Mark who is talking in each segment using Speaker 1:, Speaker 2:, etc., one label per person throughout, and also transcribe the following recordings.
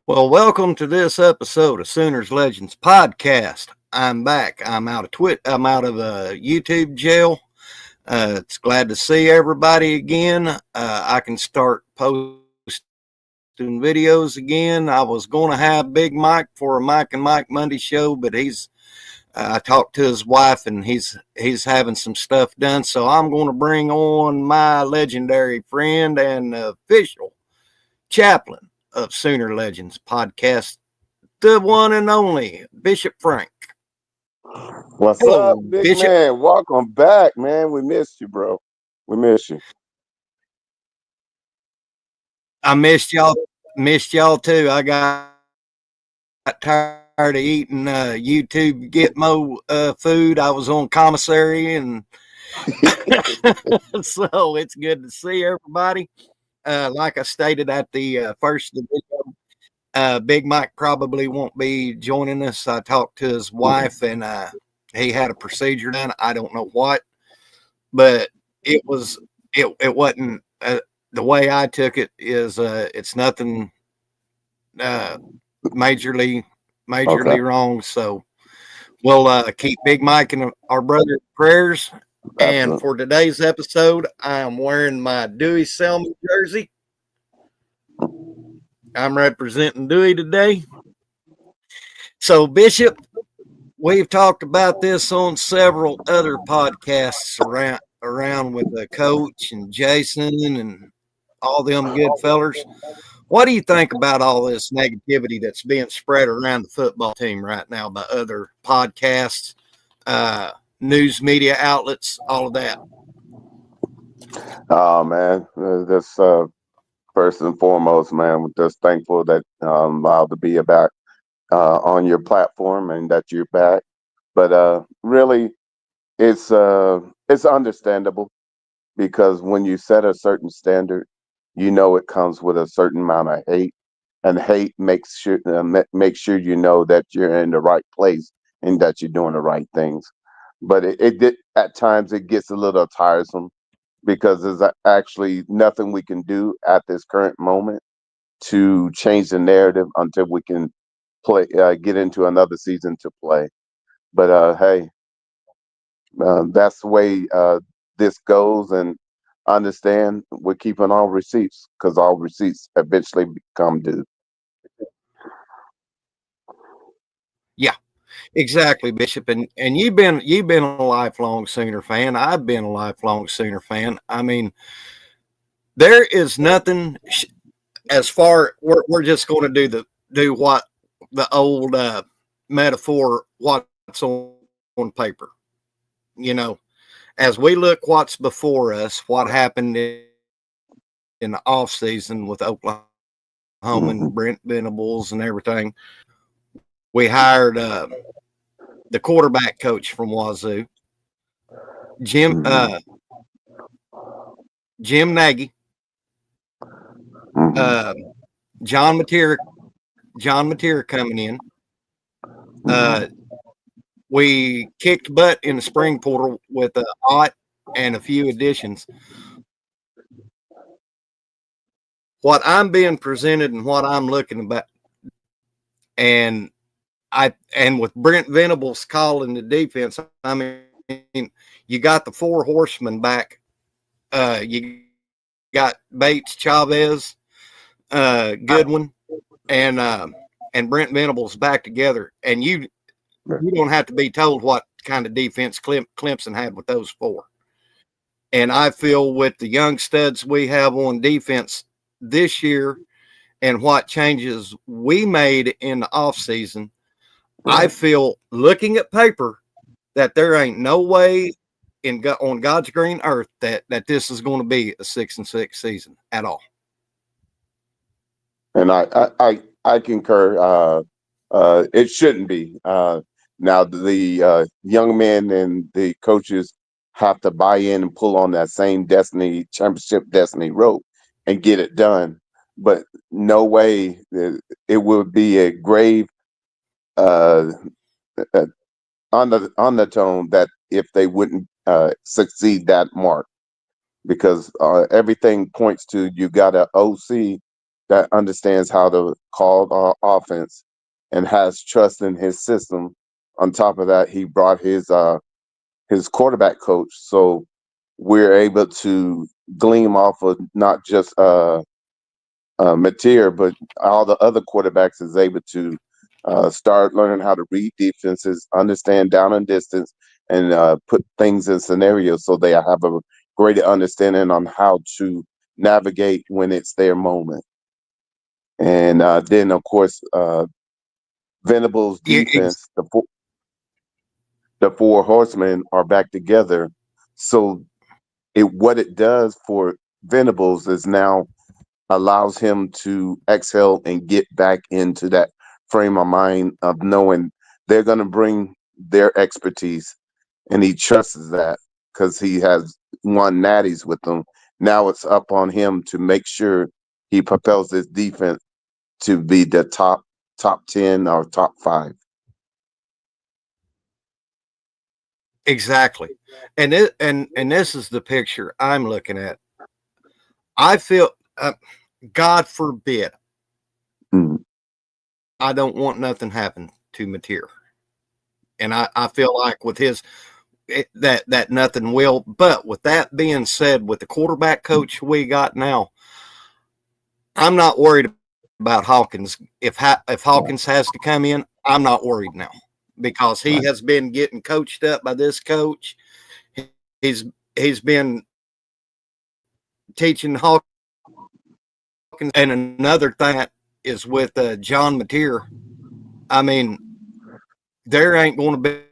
Speaker 1: Well, welcome to this episode of Sooners Legends podcast. I'm back. I'm out of YouTube jail. It's glad to see everybody again. I can start posting videos again. I was going to have Big Mike for a Mike and Mike Monday show, but I talked to his wife and he's having some stuff done. So I'm going to bring on my legendary friend and official chaplain of Sooner Legends podcast, the one and only Bishop Frank.
Speaker 2: What's
Speaker 1: Hello,
Speaker 2: up, big
Speaker 1: Bishop.
Speaker 2: man? Welcome back, man. We missed you, bro. We miss you.
Speaker 1: I missed y'all. Missed y'all too. I got tired of eating YouTube Gitmo food. I was on commissary, and so it's good to see everybody. Like I stated at the first of the video, Big Mike probably won't be joining us. I talked to his wife, and he had a procedure done. I don't know what, but it was it wasn't the way I took it is it's nothing uh, majorly
Speaker 2: Okay.
Speaker 1: wrong. So we'll keep Big Mike and our brother in prayers. And
Speaker 2: Absolutely.
Speaker 1: for today's episode, I am wearing my Dewey Selman jersey. I'm representing Dewey today. So Bishop, we've talked about this on several other podcasts around with the coach and Jason and all them good fellers. What do you think about all this negativity that's being spread around the football team right now by other podcasts, news media outlets, all of that?
Speaker 2: Oh man, this first and foremost, man, we're just thankful that allowed to be back on your platform and that you're back. But really, it's understandable because when you set a certain standard, you know it comes with a certain amount of hate, and hate makes sure you know that you're in the right place and that you're doing the right things. But at times it gets a little tiresome because there's actually nothing we can do at this current moment to change the narrative until we can get into another season to play. But hey, that's the way this goes, and understand we're keeping all receipts because all receipts eventually become due.
Speaker 1: Yeah, exactly, Bishop. And you've been a lifelong Sooner fan. I've been a lifelong Sooner fan. I mean, there is nothing as far we're just going to do what the old metaphor what's on paper, you know, as we look what's before us, what happened in the off season with Oklahoma and Brent
Speaker 2: Hmm.
Speaker 1: Venables and everything. We hired the quarterback coach from Wazoo, Jim
Speaker 2: Hmm.
Speaker 1: Jim Nagy,
Speaker 2: Hmm.
Speaker 1: uh, John Mateer John Mateer coming in. Uh,
Speaker 2: Hmm.
Speaker 1: we kicked butt in the spring portal with a Ott and a few additions. What I'm being presented and what I'm looking about, and and with Brent Venables calling the defense, I mean, you got the four horsemen back. You got Bates, Chavez, Goodwin, and Brent Venables back together, and you don't have to be told what kind of defense Clemson had with those four. And I feel with the young studs we have on defense this year and what changes we made in the offseason, I
Speaker 2: Right.
Speaker 1: feel looking at paper that there ain't no way on God's green earth that this is going to be a 6-6 season at all.
Speaker 2: And I concur. It shouldn't be. Now the young men and the coaches have to buy in and pull on that same destiny championship destiny rope and get it done. But no way it would be a grave uh, uh, undertone that if they wouldn't succeed that mark, because everything points to you got a OC that understands how to call offense and has trust in his system. On top of that, he brought his quarterback coach, so we're able to glean off of not just Mateer, but all the other quarterbacks is able to start learning how to read defenses, understand down and distance, and put things in scenarios so they have a greater understanding on how to navigate when it's their moment. And then, of course, Venable's
Speaker 1: Yeah,
Speaker 2: defense, the four horsemen are back together. So what it does for Venables is now allows him to exhale and get back into that frame of mind of knowing they're going to bring their expertise, and he trusts that because he has won natties with them. Now it's up on him to make sure he propels this defense to be the top 10 or top 5.
Speaker 1: exactly. And this is the picture I'm looking at. I feel, God forbid,
Speaker 2: Mm.
Speaker 1: I don't want nothing happen to Mateer. And I feel like with his that nothing will. But with that being said, with the quarterback coach we got now, I'm not worried about Hawkins. If Hawkins has to come in, I'm not worried now because he
Speaker 2: Right.
Speaker 1: has been getting coached up by this coach. He's he's been teaching Hawkins. And another thing that is with John Mateer. I mean, there ain't going to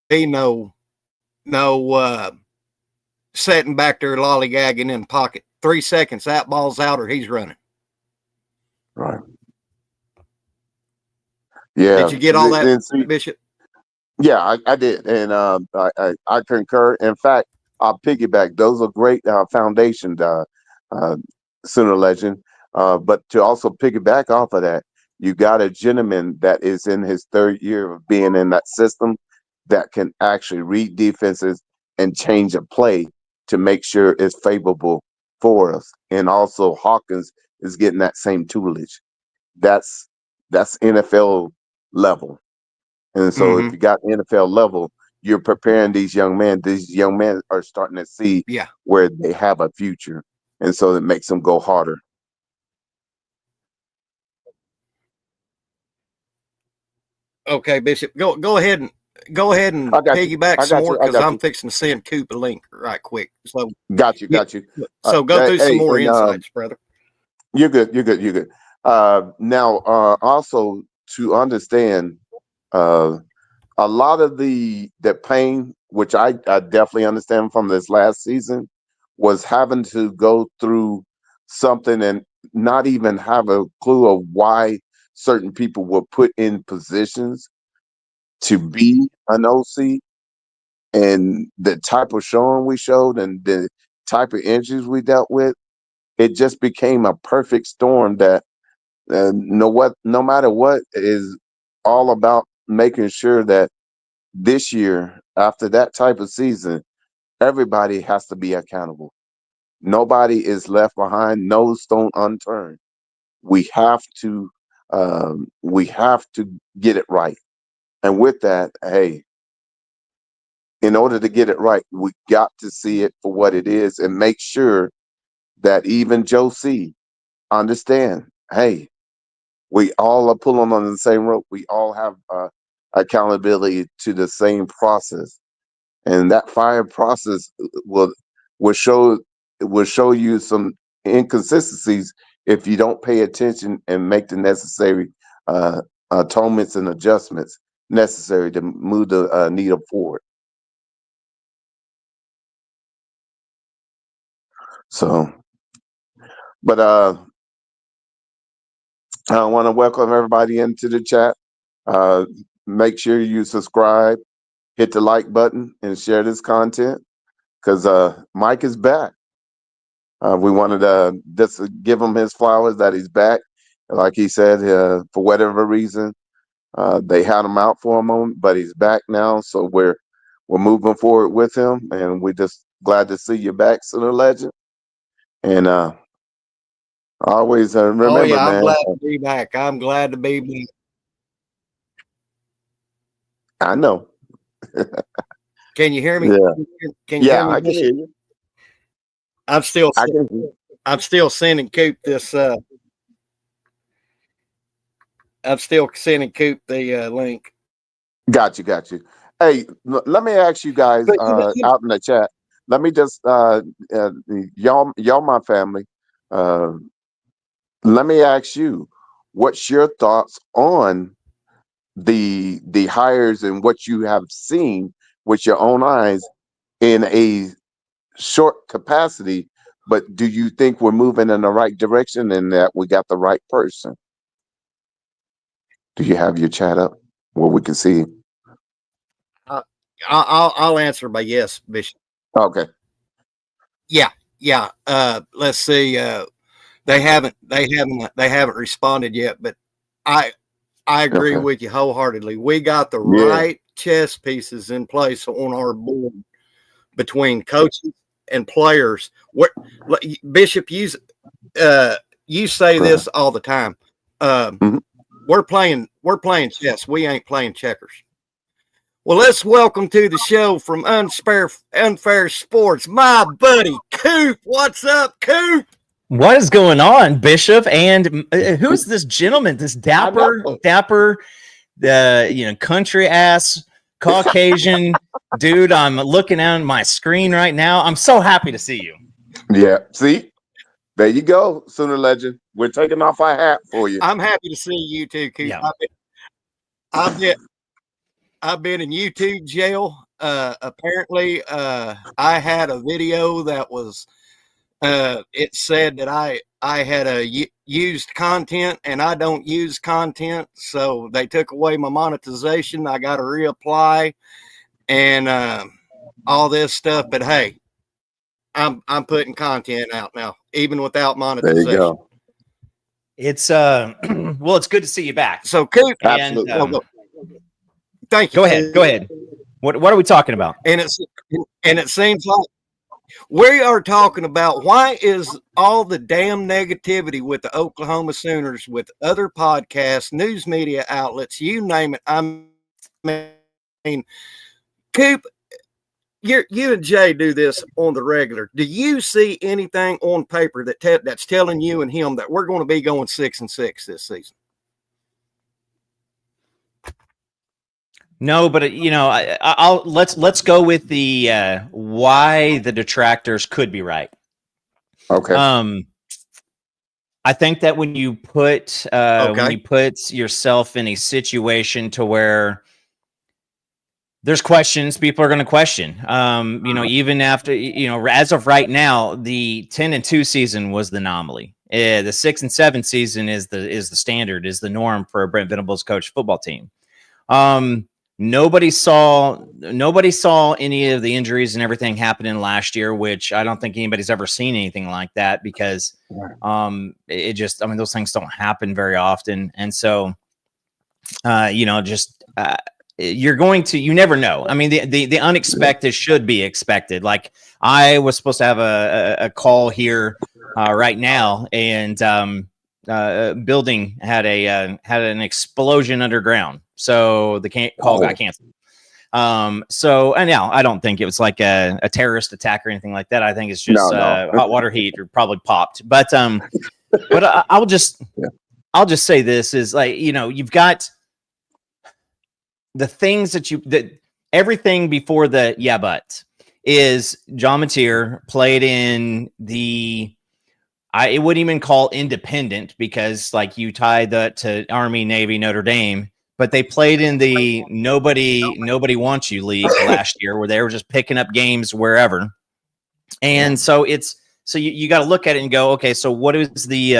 Speaker 1: be no sitting back there lollygagging in the pocket. 3 seconds, that ball's out or he's running.
Speaker 2: Right. Yeah.
Speaker 1: Did you get all that,
Speaker 2: And see,
Speaker 1: Bishop?
Speaker 2: yeah, I did, and I concur. In fact, I'll piggyback. Those are great foundations, uh, Sooner Legend. But to also piggyback off of that, you got a gentleman that is in his 3rd year of being in that system that can actually read defenses and change a play to make sure it's favorable for us. And also, Hawkins is getting that same tutelage. That's that's NFL level. And so if
Speaker 1: Mm-hmm.
Speaker 2: you got NFL level, you're preparing these young men. These young men are starting to see
Speaker 1: Yeah.
Speaker 2: where they have a future. And so it makes them go harder.
Speaker 1: Okay, Bishop. Go ahead and
Speaker 2: I got you.
Speaker 1: piggyback
Speaker 2: I
Speaker 1: some
Speaker 2: got
Speaker 1: more
Speaker 2: you. I
Speaker 1: because
Speaker 2: got
Speaker 1: I'm
Speaker 2: you.
Speaker 1: fixing to send Coop a link right quick. So
Speaker 2: Got you.
Speaker 1: yeah.
Speaker 2: Got you.
Speaker 1: So go
Speaker 2: Hey,
Speaker 1: through some more
Speaker 2: and
Speaker 1: insights, brother.
Speaker 2: you're good. You're good. You're good. Now, also to understand, uh, a lot of the pain, which I definitely understand from this last season, was having to go through something and not even have a clue of why certain people were put in positions to be an OC, and the type of showing we showed and the type of injuries we dealt with. It just became a perfect storm that no matter what is all about making sure that this year, after that type of season, everybody has to be accountable. Nobody is left behind, no stone unturned. We have to get it right. And with that, hey, in order to get it right, we got to see it for what it is and make sure that even Joe C understand, hey, we all are pulling on the same rope. We all have accountability to the same process, and that fire process will will show will show you some inconsistencies if you don't pay attention and make the necessary uh, atonements and adjustments necessary to move the needle forward. So, but I want to welcome everybody into the chat. Uh, Make sure you subscribe, hit the like button, and share this content because Mike is back. We wanted to just give him his flowers that he's back. Like he said, for whatever reason, they had him out for a moment, but he's back now. So we're moving forward with him, and we're just glad to see you back, Sinner Legend. And Always
Speaker 1: Oh
Speaker 2: remember,
Speaker 1: yeah, I'm
Speaker 2: man.
Speaker 1: glad to be back. I'm glad to be back.
Speaker 2: I know.
Speaker 1: Can you hear me?
Speaker 2: Yeah.
Speaker 1: Can you hear
Speaker 2: Yeah,
Speaker 1: me,
Speaker 2: I can
Speaker 1: Bishop?
Speaker 2: hear you.
Speaker 1: I'm still
Speaker 2: I can.
Speaker 1: I'm still sending Coop this. I'm still sending Coop the link.
Speaker 2: Got you. Got you. Hey, let me ask you guys
Speaker 1: But
Speaker 2: out in the chat. Let me just y'all my family. Uh, let me ask you, what's your thoughts on the hires and what you have seen with your own eyes in a short capacity? But do you think we're moving in the right direction and that we got the right person? Do you have your chat up where we can see?
Speaker 1: uh, I'll answer by yes, Bishop.
Speaker 2: Okay.
Speaker 1: Yeah, yeah. Let's see. They haven't responded yet, but I I agree
Speaker 2: Okay.
Speaker 1: with you wholeheartedly. We got the
Speaker 2: Yeah.
Speaker 1: right chess pieces in place on our board between coaches and players. What Bishop, you say this all the time.
Speaker 2: Mhm.
Speaker 1: We're playing chess. We ain't playing checkers. Well, let's welcome to the show from Unfair Sports, my buddy Coop. What's up, Coop?
Speaker 3: What is going on, Bishop? And who's this gentleman? This dapper, country ass Caucasian dude. I'm looking at my screen right now. I'm so happy to see you.
Speaker 2: Yeah. See, there you go, Sooner Legend. We're taking off our hat for you.
Speaker 1: I'm happy to see you too, Coop.
Speaker 3: Yeah.
Speaker 1: I've been in YouTube jail. Apparently, I had a video that was. It said that I had used content, and I don't use content, so they took away my monetization. I got to reapply, and all this stuff. But hey, I'm putting content out now, even without
Speaker 2: There
Speaker 1: monetization.
Speaker 2: you go.
Speaker 3: It's well, it's good to see you back.
Speaker 1: So, Coop,
Speaker 2: Absolutely.
Speaker 1: thank you.
Speaker 3: Go ahead. Go ahead. What are we talking about?
Speaker 1: And it seems like we are talking about why is all the damn negativity with the Oklahoma Sooners, with other podcasts, news media outlets, you name it. I mean, Coop, you and Jay do this on the regular. Do you see anything on paper that's telling you and him that we're going to be going 6-6 this season?
Speaker 3: No, but I'll let's go with the why the detractors could be right.
Speaker 2: Okay.
Speaker 3: I think that when you put yourself in a situation to where there's questions, people are going to question. Even after as of right now, the 10-2 season was the anomaly. The 6-7 season is the standard, is the norm for a Brent Venables coach football team. Nobody saw any of the injuries and everything happening last year, which I don't think anybody's ever seen anything like that, because those things don't happen very often. And so, you never know. I mean, the unexpected should be expected. Like, I was supposed to have a call here right now, and building had an explosion underground, so the call got canceled. And now I don't think it was like a terrorist attack or anything like that. I think it's just hot water heat, or probably popped. But I'll just say this is, like, you've got the things that everything before the but is John Mateer played in the. I wouldn't even call independent, because, like, you tie that to Army, Navy, Notre Dame, but they played in the nobody wants you league last year, where they were just picking up games wherever. And so you got to look at it and go, okay, so what is the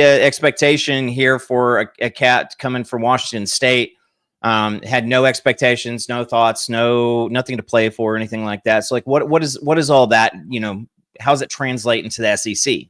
Speaker 3: expectation here for a cat coming from Washington State? Had no expectations, no thoughts, nothing to play for, or anything like that. So, like, what is all that, how does it translate into the SEC?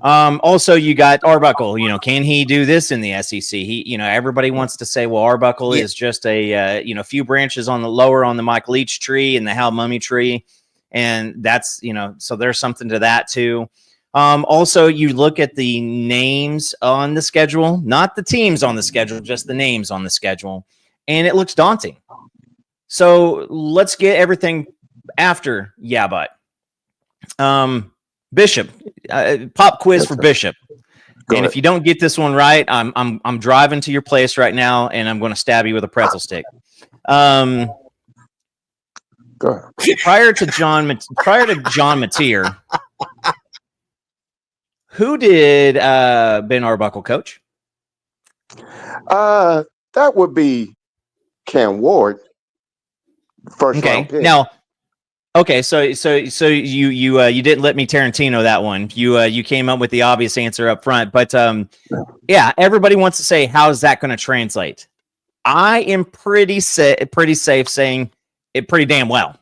Speaker 3: Also, you got Arbuckle. Can he do this in the SEC? He, everybody wants to say, well, Arbuckle is just a few branches on the Mike Leach tree and the Hal Mummy tree, and that's so there's something to that too. Also, you look at the names on the schedule, not the teams on the schedule, just the names on the schedule, and it looks daunting. So let's get everything after yeah, but Bishop, pop quiz for Bishop. And if you don't get this one right, I'm driving to your place right now, and I'm going to stab you with a pretzel stick.
Speaker 2: Go ahead.
Speaker 3: Prior to John Mateer, who did Ben Arbuckle coach?
Speaker 2: That would be Cam Ward, first round pick.
Speaker 3: Now, so you didn't let me Tarantino that one. You came up with the obvious answer up front, but yeah, everybody wants to say how is that going to translate? I am pretty safe saying it pretty damn well,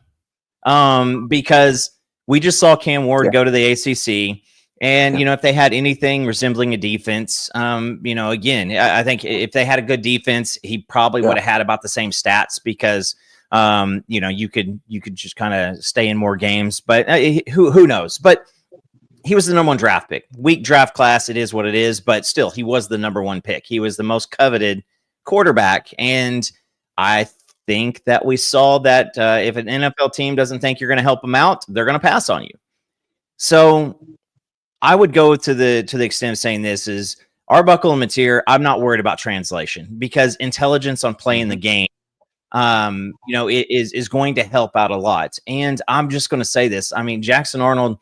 Speaker 3: because we just saw Cam Ward go to the ACC. And, if they had anything resembling a defense, again, I think if they had a good defense, he probably would have had about the same stats because, you could just kind of stay in more games. But who knows? But he was the number one draft pick. Weak draft class, it is what it is. But still, he was the number one pick. He was the most coveted quarterback. And I think that we saw that if an NFL team doesn't think you're going to help them out, they're going to pass on you. So I would go to the extent of saying this is Arbuckle and Mateer. I'm not worried about translation because intelligence on playing the game, is going to help out a lot. And I'm just going to say this. I mean, Jackson Arnold,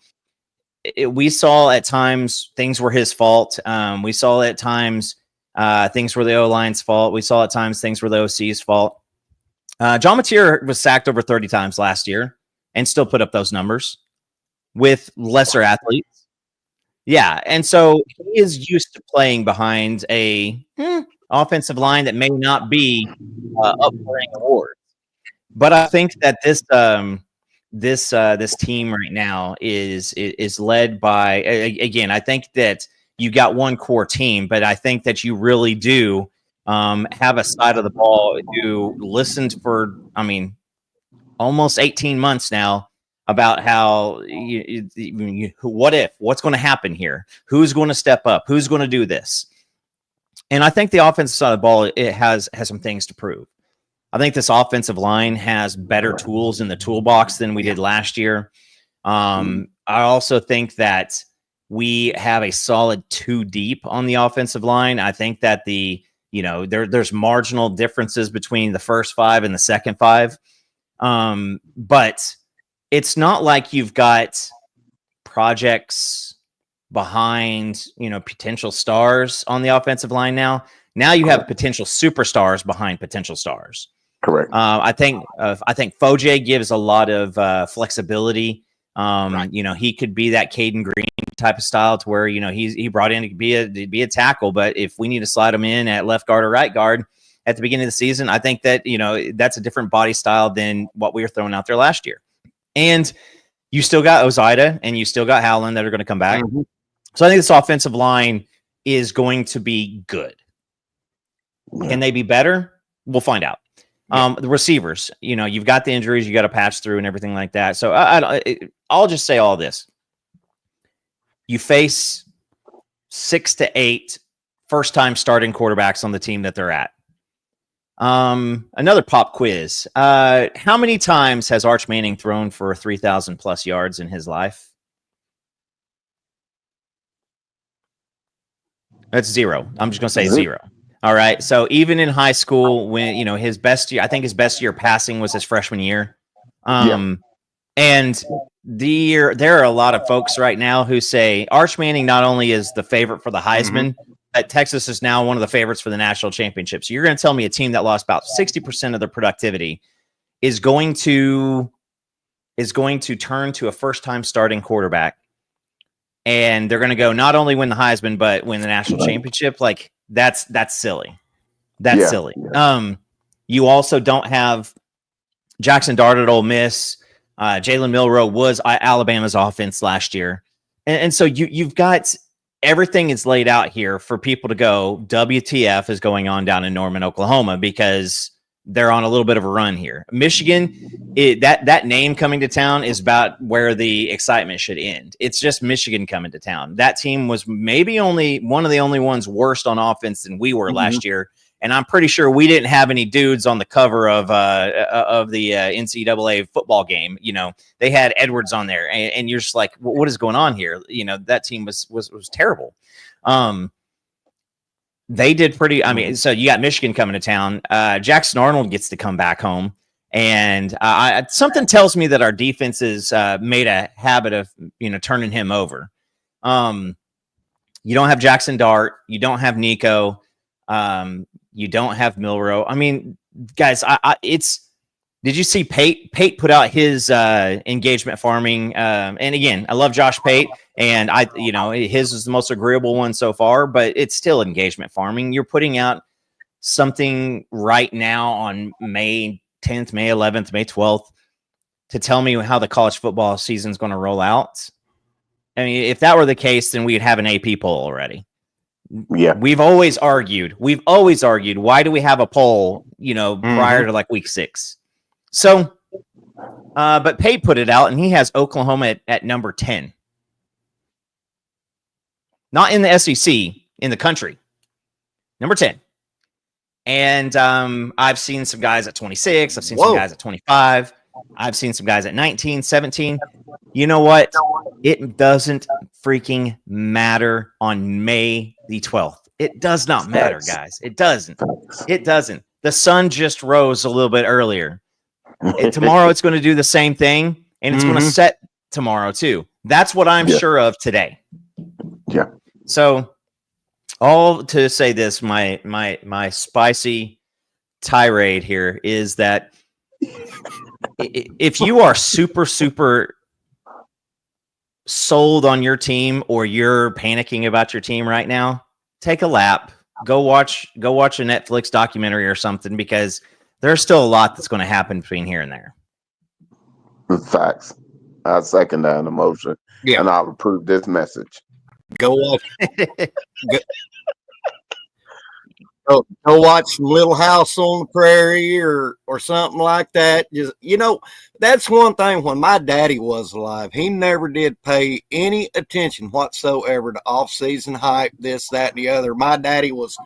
Speaker 3: we saw at times things were his fault. We saw at times things were the O-line's fault. We saw at times things were the OC's fault. John Mateer was sacked over 30 times last year and still put up those numbers with lesser athletes. Yeah, and so he is used to playing behind a offensive line that may not be up for any awards. But I think that this team right now is led by, again, I think that you got one core team, but I think that you really do have a side of the ball who listened for, almost 18 months now about how what's going to happen here, who's going to step up, who's going to do this. And I think the offensive side of the ball, it has some things to prove. I think this offensive line has better tools in the toolbox than we did last year. I also think that we have a solid 2 deep on the offensive line. I think that there's marginal differences between the first 5 and the second 5. But it's not like you've got projects behind, potential stars on the offensive line now. Now you have potential superstars behind potential stars.
Speaker 2: Correct.
Speaker 3: I think Foje gives a lot of flexibility. Right. He could be that Caden Green type of style to where, he brought in to be a tackle. But if we need to slide him in at left guard or right guard at the beginning of the season, I think that, that's a different body style than what we were throwing out there last year. And you still got Ozida and you still got Howland that are going to come back. Mm-hmm. So I think this offensive line is going to be good. Can they be better? We'll find out. The receivers, you've got the injuries, you got to patch through and everything like that. So I'll just say all this. You face 6 to 8 first-time starting quarterbacks on the team that they're at. Another pop quiz. How many times has Arch Manning thrown for 3,000 plus yards in his life? That's 0. I'm just going to say 0. All right. So even in high school, when, his best year, I think his best year passing was his freshman year. And there are a lot of folks right now who say Arch Manning not only is the favorite for the Heisman, that Texas is now one of the favorites for the national championship. So you're going to tell me a team that lost about 60% of their productivity is going to turn to a first-time starting quarterback, and they're going to go not only win the Heisman but win the national championship? Like that's silly. That's silly. Yeah. You also don't have Jackson Dart at Ole Miss. Jalen Milroe was Alabama's offense last year, and so you've got. Everything is laid out here for people to go, WTF is going on down in Norman, Oklahoma, because they're on a little bit of a run here. Michigan, that name coming to town is about where the excitement should end. It's just Michigan coming to town. That team was maybe only one of the only ones worse on offense than we were last year. And I'm pretty sure we didn't have any dudes on the cover of the NCAA football game. You know, they had Edwards on there, and you're just like, what is going on here? You know, that team was terrible. They did pretty. I mean, so you got Michigan coming to town. Jackson Arnold gets to come back home, and something tells me that our defense has made a habit of turning him over. You don't have Jackson Dart. You don't have Nico. You don't have Milrow. I mean, guys, did you see Pate? Pate put out his engagement farming. And again, I love Josh Pate, and his is the most agreeable one so far, but it's still engagement farming. You're putting out something right now on May 10th, May 11th, May 12th to tell me how the college football season is going to roll out. I mean, if that were the case, then we'd have an AP poll already.
Speaker 2: Yeah,
Speaker 3: we've always argued. Why do we have a poll, prior to like week 6? So, but Pate put it out, and he has Oklahoma at number 10. Not in the SEC, in the country. Number 10. And I've seen some guys at 26. I've seen some guys at 25. I've seen some guys at 19, 17. You know what? It doesn't freaking matter on May the 12th. It does not matter, guys. It doesn't. It doesn't. The sun just rose a little bit earlier. Tomorrow it's going to do the same thing, and it's going to set tomorrow too. That's what I'm sure of today.
Speaker 2: Yeah.
Speaker 3: So, all to say this, my spicy tirade here is that if you are super sold on your team, or you're panicking about your team right now, take a lap, go watch a Netflix documentary or something, because there's still a lot that's going to happen between here and there.
Speaker 2: Facts. I second that emotion. Yeah. And I'll approve this message.
Speaker 1: Go watch. Go watch some Little House on the Prairie or something like that. Just, that's one thing. When my daddy was alive, he never did pay any attention whatsoever to off-season hype, this, that, and the other. My daddy was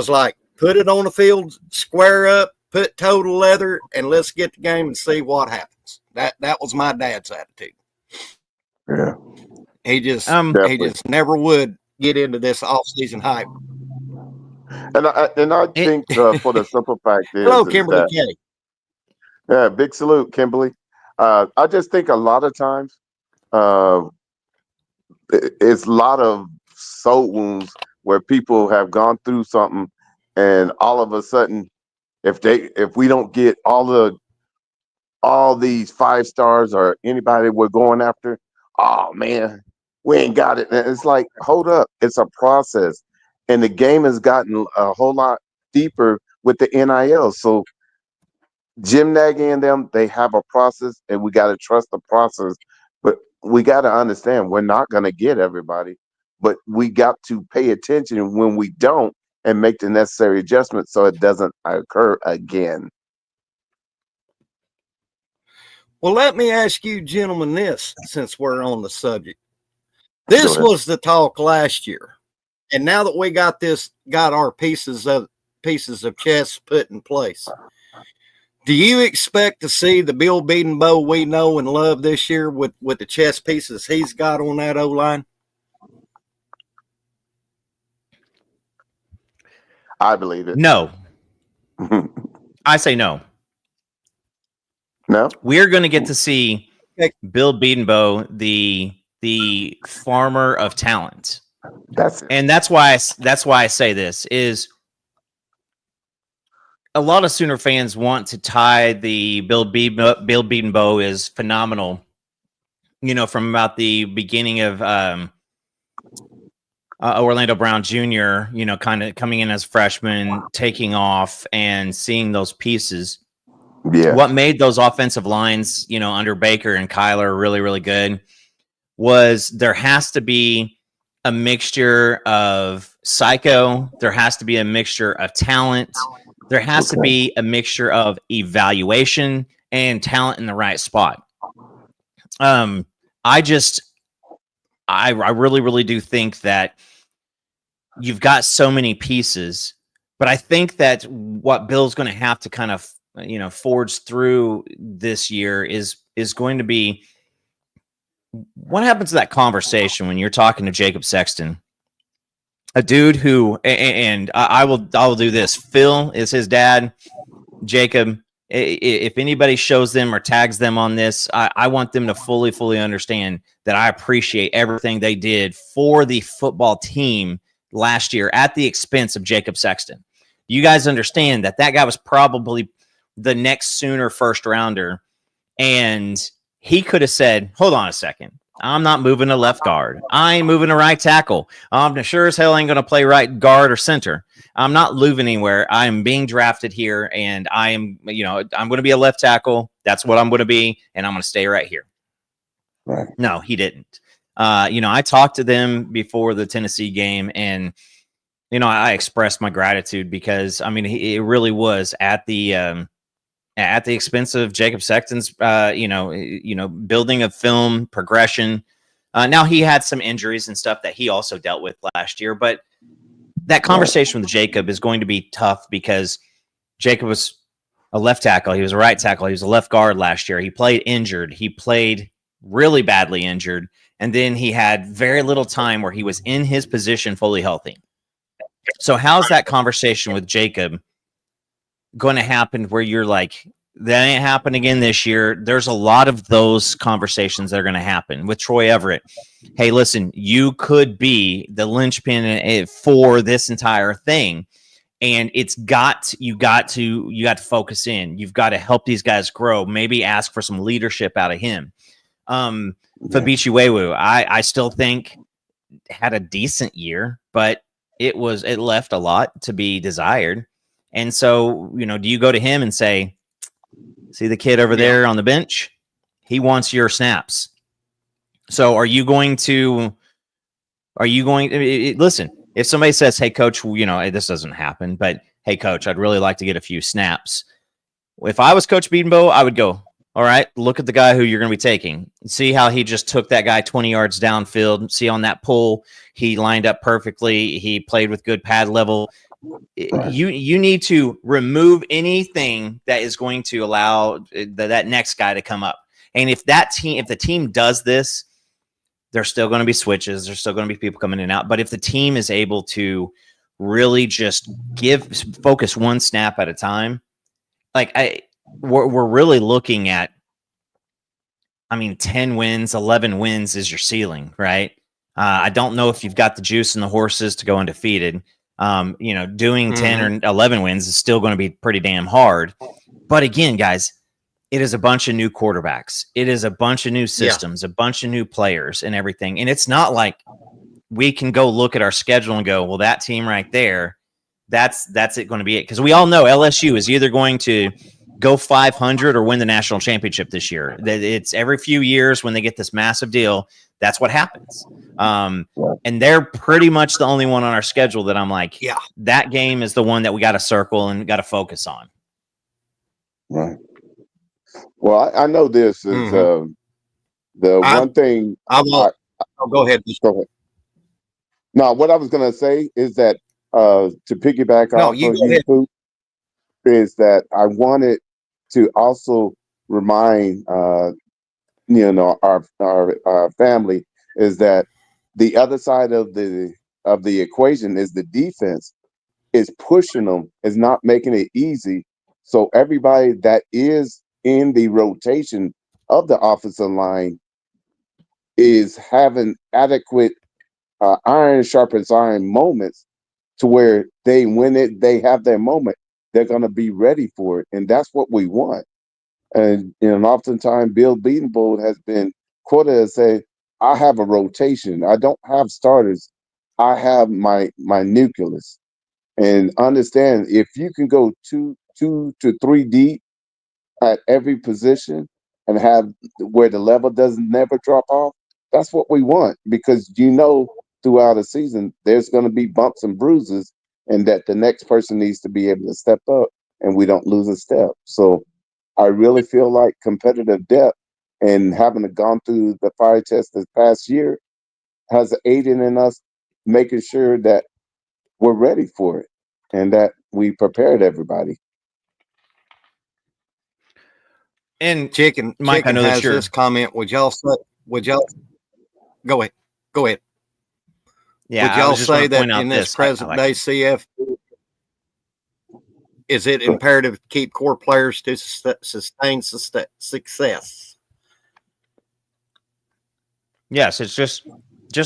Speaker 1: like, put it on the field, square up, put total leather, and let's get the game and see what happens. That was my dad's attitude.
Speaker 2: Yeah.
Speaker 1: He just never would get into this off-season hype.
Speaker 2: And I think for the simple fact is,
Speaker 1: hello, Kimberly K.
Speaker 2: Yeah, big salute, Kimberly. I just think a lot of times it's a lot of soul wounds where people have gone through something, and all of a sudden, if we don't get all these 5 stars or anybody we're going after, oh man, we ain't got it. And it's like, hold up, it's a process. And the game has gotten a whole lot deeper with the NIL. So Jim Nagy and them, they have a process, and we got to trust the process. But we got to understand, we're not going to get everybody, but we got to pay attention when we don't and make the necessary adjustments so it doesn't occur again.
Speaker 1: Well, let me ask you gentlemen this, since we're on the subject. This was the talk last year. And now that we got our pieces of chess put in place, do you expect to see the Bill Bedenbaugh we know and love this year with the chess pieces he's got on that O-line?
Speaker 2: I believe it.
Speaker 3: No. I say no.
Speaker 2: No?
Speaker 3: We're going to get to see Bill Bedenbaugh, the farmer of talent. That's why I say this is a lot of Sooner fans want to tie the Bill Bedenbaugh is phenomenal, from about the beginning of Orlando Brown Jr., kind of coming in as a freshman, taking off and seeing those pieces.
Speaker 2: Yeah.
Speaker 3: What made those offensive lines, under Baker and Kyler really, really good was there has to be a mixture of psycho. There has to be a mixture of talent. There has to
Speaker 2: Okay.
Speaker 3: be a mixture of evaluation and talent in the right spot. I really, really do think that you've got so many pieces, but I think that what Bill's going to have to kind of, forge through this year is going to be what happens to that conversation when you're talking to Jacob Sexton, a dude who, and I will do this. Phil is his dad. Jacob, if anybody shows them or tags them on this, I want them to fully understand that I appreciate everything they did for the football team last year at the expense of Jacob Sexton. You guys understand that guy was probably the next Sooner first rounder, and he could have said, hold on a second. I'm not moving to left guard. I ain't moving to right tackle. I'm sure as hell ain't going to play right guard or center. I'm not moving anywhere. I am being drafted here, and I am, I'm going to be a left tackle. That's what I'm going to be, and I'm going to stay right here.
Speaker 2: Right.
Speaker 3: No, he didn't. I talked to them before the Tennessee game, and I expressed my gratitude because it really was at the expense of Jacob Sexton's, building of film progression. Now he had some injuries and stuff that he also dealt with last year, but that conversation with Jacob is going to be tough because Jacob was a left tackle. He was a right tackle. He was a left guard last year. He played injured. He played really badly injured. And then he had very little time where he was in his position fully healthy. So how's that conversation with Jacob going to happen where you're like, that ain't happening again this year? There's a lot of those conversations that are going to happen with Troy Everett. Hey, listen, you could be the linchpin for this entire thing. And you got to focus in. You've got to help these guys grow. Maybe ask for some leadership out of him. Fabichi Wewu, I still think had a decent year, but it left a lot to be desired. And so, do you go to him and say, see the kid over there on the bench? He wants your snaps. So are you going to listen, if somebody says, hey, coach, this doesn't happen, but hey, coach, I'd really like to get a few snaps. If I was Coach Bedenbaugh, I would go, all right, look at the guy who you're going to be taking. See how he just took that guy 20 yards downfield. See on that pull, he lined up perfectly. He played with good pad level. You need to remove anything that is going to allow that next guy to come up. And if the team does this, there's still going to be switches. There's still going to be people coming in and out. But if the team is able to really just focus one snap at a time, we're really looking at, 10 wins, 11 wins is your ceiling, right? I don't know if you've got the juice and the horses to go undefeated. Doing 10 or 11 wins is still going to be pretty damn hard. But again, guys, it is a bunch of new quarterbacks. It is a bunch of new systems, a bunch of new players and everything. And it's not like we can go look at our schedule and go, well, that team right there, that's it going to be it. Because we all know LSU is either going to go 500 or win the national championship this year. It's every few years when they get this massive deal, that's what happens. And they're pretty much the only one on our schedule that I'm like, that game is the one that we got to circle and got to focus on.
Speaker 2: Right. Well, I know this is one thing.
Speaker 1: Go ahead.
Speaker 2: Go ahead. No, what I was going to say is that to piggyback off of you, is that I wanted to also remind our family is that the other side of the equation is the defense is pushing them, is not making it easy. So everybody that is in the rotation of the offensive line is having adequate iron sharpens iron moments to where they have their moment, they're going to be ready for it. And that's what we want. And oftentimes Bill Bedenbaugh has been quoted as saying, I have a rotation. I don't have starters. I have my nucleus. And understand, if you can go two to three deep at every position and have where the level doesn't never drop off, that's what we want. Because throughout a season, there's going to be bumps and bruises, and that the next person needs to be able to step up and we don't lose a step. So I really feel like competitive depth and having gone through the fire test this past year has aided in us making sure that we're ready for it and that we prepared everybody.
Speaker 3: And
Speaker 1: Chicken
Speaker 3: Mike, I know
Speaker 1: has
Speaker 3: that you're.
Speaker 1: this comment. Would y'all go ahead? Go ahead.
Speaker 3: Yeah,
Speaker 1: Would
Speaker 3: I
Speaker 1: y'all
Speaker 3: was just
Speaker 1: say
Speaker 3: gonna
Speaker 1: that
Speaker 3: point out
Speaker 1: in this
Speaker 3: this.
Speaker 1: present day CF, is it imperative to keep core players to sustain success?
Speaker 3: Yes, it's just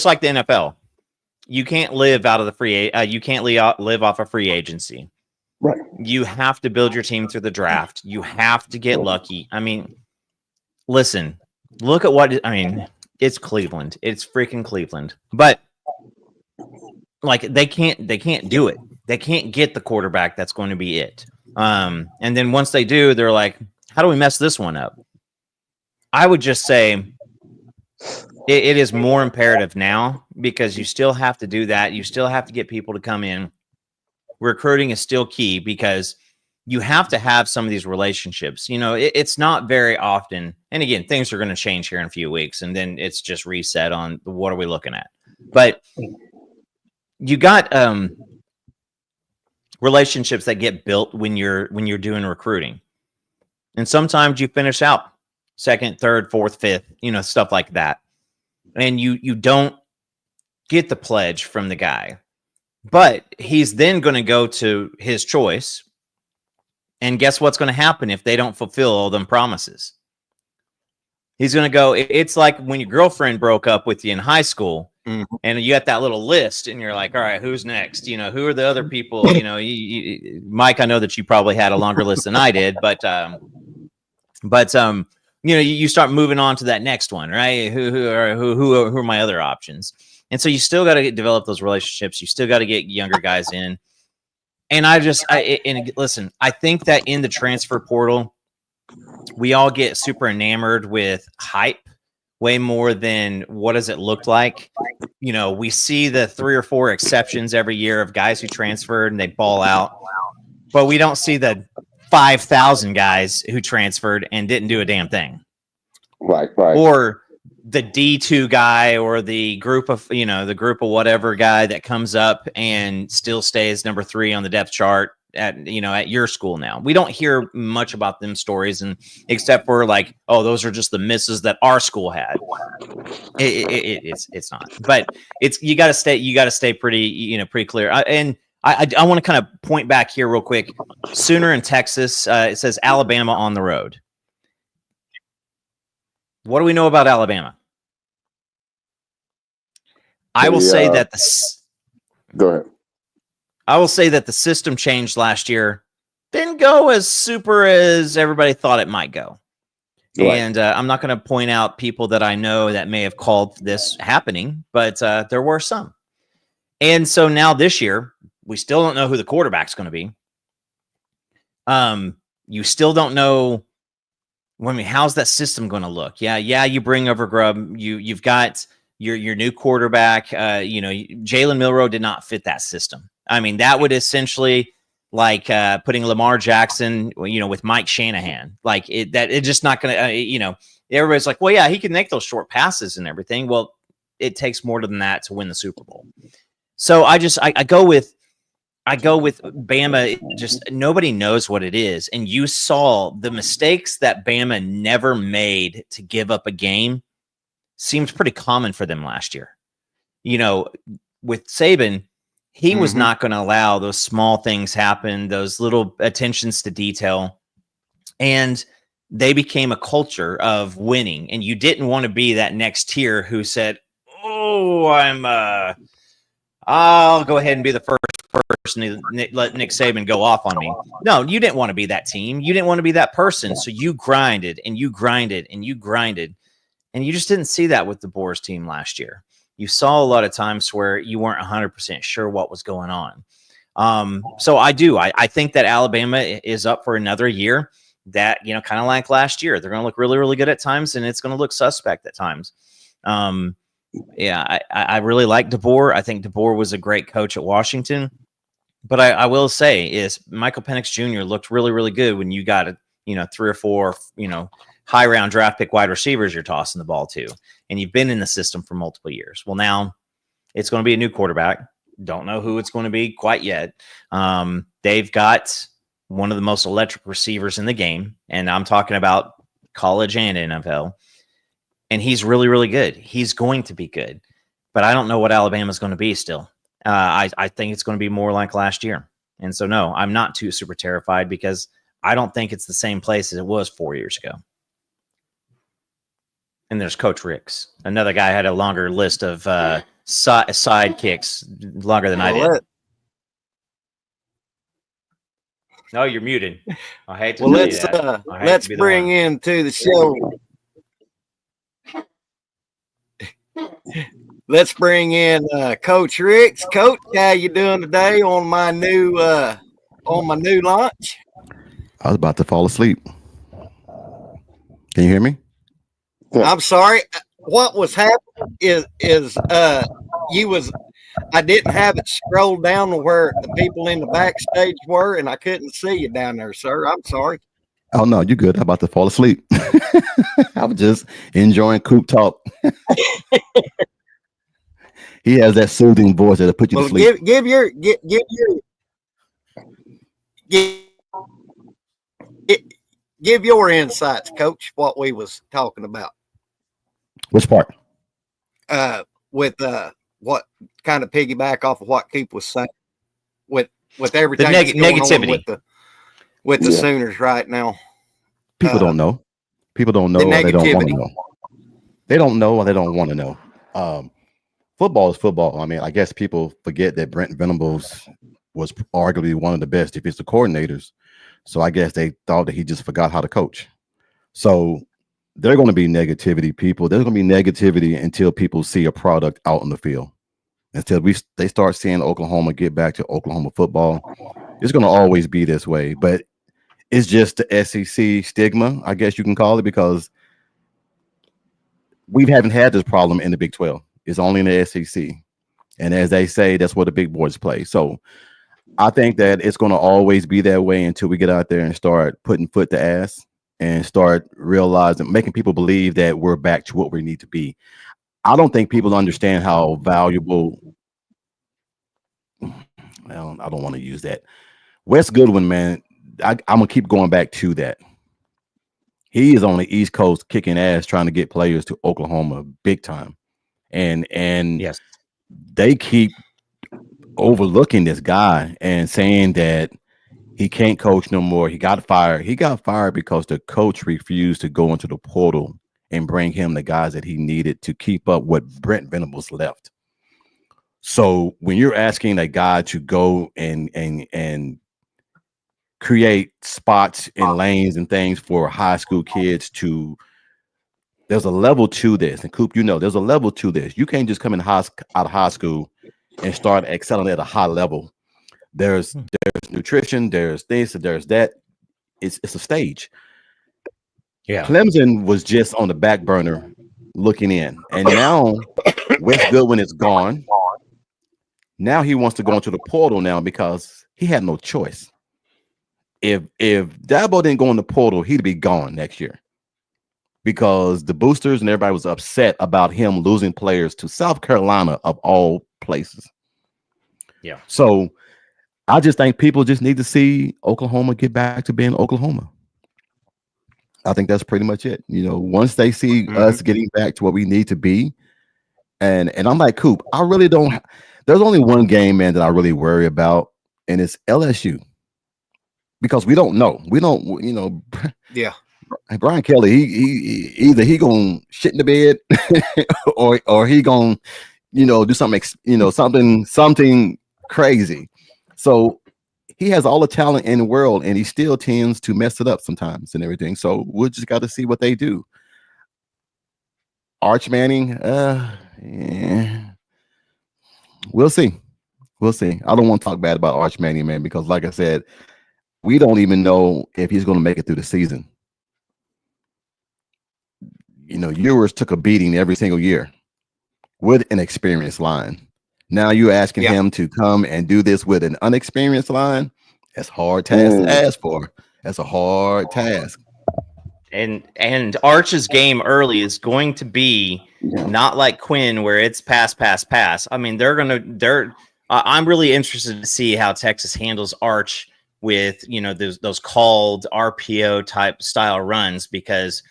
Speaker 3: like the NFL. You can't live out of the you can't live off of free agency.
Speaker 2: Right.
Speaker 3: You have to build your team through the draft. You have to get lucky. I mean, listen, look at what I mean. It's Cleveland. It's freaking Cleveland. But like they can't do it. They can't get the quarterback that's going to be it. And then once they do, they're like, how do we mess this one up? I would just say it is more imperative now because you still have to do that. You still have to get people to come in. Recruiting is still key because you have to have some of these relationships. You know, it's not very often. And again, things are going to change here in a few weeks, and then it's just reset on what are we looking at. But you got relationships that get built when you're doing recruiting, and sometimes you finish out second, third, fourth, fifth, you know, stuff like that, and you don't get the pledge from the guy, but he's then going to go to his choice, and guess what's going to happen if they don't fulfill all them promises? He's going to go. It's like when your girlfriend broke up with you in high school. Mm-hmm. And you got that little list, and you're like, all right, who's next? You know, who are the other people? You know, Mike, I know that you probably had a longer list than I did, but you know, you start moving on to that next one, right? Who are my other options? And so you still got to develop those relationships. You still got to get younger guys in. And listen, I think that in the transfer portal, we all get super enamored with hype. Way more than what does it look like. You know, we see the 3 or 4 exceptions every year of guys who transferred and they ball out, but we don't see the 5,000 guys who transferred and didn't do a damn thing.
Speaker 2: Right.
Speaker 3: Or the D2 guy or the group of whatever guy that comes up and still stays number 3 on the depth chart at your school now. We don't hear much about them stories, and except for like, oh, those are just the misses that our school had. It's not, but it's you got to stay pretty clear. I want to kind of point back here real quick. Sooner in Texas, it says Alabama on the road. What do we know about Alabama? I will say that
Speaker 2: go ahead.
Speaker 3: I will say that the system changed last year. Didn't go as super as everybody thought it might go. Right. And I'm not going to point out people that I know that may have called this happening, but there were some. And so now this year, we still don't know who the quarterback's going to be. You still don't know. I mean, how's that system going to look? Yeah. You bring over Grubb. You've got your new quarterback. Jalen Milroe did not fit that system. I mean, that would essentially like putting Lamar Jackson, with Mike Shanahan. Like it's just not going to, everybody's like, well, yeah, he can make those short passes and everything. Well, it takes more than that to win the Super Bowl. So I go with Bama. Just nobody knows what it is. And you saw the mistakes that Bama never made to give up a game seemed pretty common for them last year. With Saban, he was not going to allow those small things happen, those little attentions to detail. And they became a culture of winning. And you didn't want to be that next tier who said, oh, I'll go ahead and be the first person to let Nick Saban go off on me. No, you didn't want to be that team. You didn't want to be that person. So you grinded and you grinded and you grinded. And you just didn't see that with the Boars team last year. You saw a lot of times where you weren't 100% sure what was going on. So I think that Alabama is up for another year that, kind of like last year. They're going to look really, really good at times, and it's going to look suspect at times. I really like DeBoer. I think DeBoer was a great coach at Washington. But I will say is Michael Penix Jr. looked really, really good when you got 3 or 4, high round draft pick wide receivers you're tossing the ball to, and you've been in the system for multiple years. Well, now it's going to be a new quarterback. Don't know who it's going to be quite yet. They've got one of the most electric receivers in the game, and I'm talking about college and NFL. And he's really, really good. He's going to be good, but I don't know what Alabama's going to be still. I think it's going to be more like last year. And so, no, I'm not too super terrified because I don't think it's the same place as it was 4 years ago. And there's Coach Ricks. Another guy had a longer list of sidekicks, longer than I did. No, you're muted. I hate to tell you that.
Speaker 1: Let's bring into the show. Let's bring in Coach Ricks. Coach, how you doing today on my new launch?
Speaker 4: I was about to fall asleep. Can you hear me?
Speaker 1: I'm sorry. What was happening is I didn't have it scrolled down to where the people in the backstage were, and I couldn't see you down there, sir. I'm sorry.
Speaker 4: Oh no, you're good. I'm about to fall asleep. I was just enjoying Coop talk. He has that soothing voice that'll put you to sleep.
Speaker 1: Give your insights, Coach, what we was talking about.
Speaker 4: Which part?
Speaker 1: With what kind of piggyback off of what Coop was saying with everything
Speaker 3: the negativity
Speaker 1: with the Sooners right now.
Speaker 4: People don't know. People don't know. Or they don't want to know. They don't know or they don't want to know. Football is football. I mean, I guess people forget that Brent Venables was arguably one of the best defensive coordinators. So I guess they thought that he just forgot how to coach. So there's going to be negativity, people. There's going to be negativity until people see a product out on the field. Until they start seeing Oklahoma get back to Oklahoma football. It's going to always be this way. But it's just the SEC stigma, I guess you can call it, because we haven't had this problem in the Big 12. It's only in the SEC. And as they say, that's where the big boys play. So I think that it's going to always be that way until we get out there and start putting foot to ass and start realizing, making people believe that we're back to what we need to be. I don't think people understand how valuable. Well, I don't want to use that. Wes Goodwin, man, I'm going to keep going back to that. He is on the East Coast kicking ass trying to get players to Oklahoma big time. And
Speaker 3: yes,
Speaker 4: they keep overlooking this guy and saying that he can't coach no more. He got fired. He got fired because the coach refused to go into the portal and bring him the guys that he needed to keep up what Brent Venables left. So when you're asking a guy to go and create spots and lanes and things for high school kids there's a level to this. And Coop, there's a level to this. You can't just come out of high school and start excelling at a high level. There's nutrition, there's this, there's that. It's a stage.
Speaker 3: Yeah.
Speaker 4: Clemson was just on the back burner looking in. And now Wes Goodwin is gone. Now he wants to go into the portal now because he had no choice. If Dabo didn't go in the portal, he'd be gone next year. Because the boosters and everybody was upset about him losing players to South Carolina of all places.
Speaker 3: Yeah.
Speaker 4: So I just think people just need to see Oklahoma get back to being Oklahoma. I think that's pretty much it. Once they see us getting back to what we need to be, and I'm like, Coop, I really don't. There's only one game, man, that I really worry about, and it's LSU. Because we don't know. We don't,
Speaker 1: Yeah.
Speaker 4: Brian Kelly, he either he gonna shit in the bed or he gonna, do something, something crazy. So he has all the talent in the world and he still tends to mess it up sometimes and everything. So we'll just got to see what they do. Arch Manning, we'll see. We'll see. I don't want to talk bad about Arch Manning, man, because like I said, we don't even know if he's going to make it through the season. Ewers took a beating every single year with an experienced line. Now you're asking
Speaker 1: Yeah.
Speaker 4: him to come and do this with an unexperienced line. That's a hard task to ask for. That's a hard task.
Speaker 3: And Arch's game early is going to be not like Quinn, where it's pass, pass, pass. I mean, I'm really interested to see how Texas handles Arch with, you know, those called RPO type style runs, because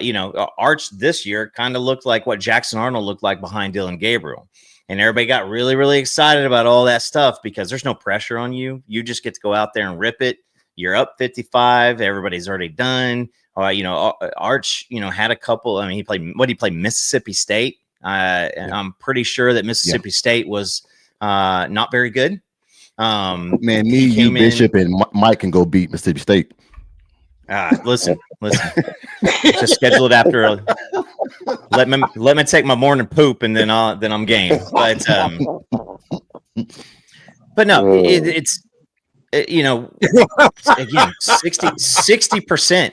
Speaker 3: you know, Arch this year kind of looked like what Jackson Arnold looked like behind Dylan Gabriel. And everybody got really, really excited about all that stuff because there's no pressure on you. You just get to go out there and rip it. You're up 55. Everybody's already done. You know, Arch, you know, had a couple. I mean, he played Mississippi State. And I'm pretty sure that Mississippi State was not very good.
Speaker 4: Man, me, you, Bishop, and Mike can go beat Mississippi State.
Speaker 3: Listen. Just schedule it after. Let me take my morning poop, and then I'm game. But no, it's you know, again, 60%.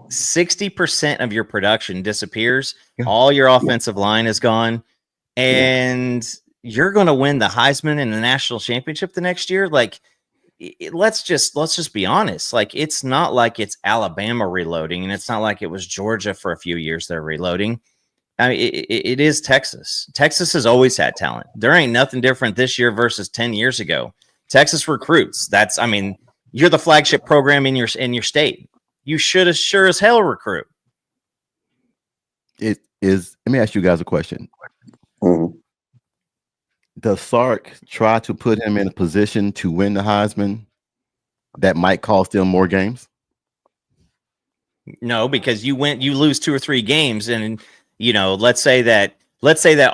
Speaker 3: 60% of your production disappears. All your offensive line is gone, and you're going to win the Heisman and the national championship the next year. Like, let's just be honest. Like, it's not like it's Alabama reloading, and it's not like it was Georgia for a few years they're reloading. I mean, it is Texas. Texas has always had talent. There ain't nothing different this year versus 10 years ago. Texas recruits. I mean, you're the flagship program in your state. You should sure as hell recruit.
Speaker 4: It is. Let me ask you guys a question. Does Sark try to put him in a position to win the Heisman that might cost them more games?
Speaker 3: No, because you lose 2 or 3 games, and you know, let's say that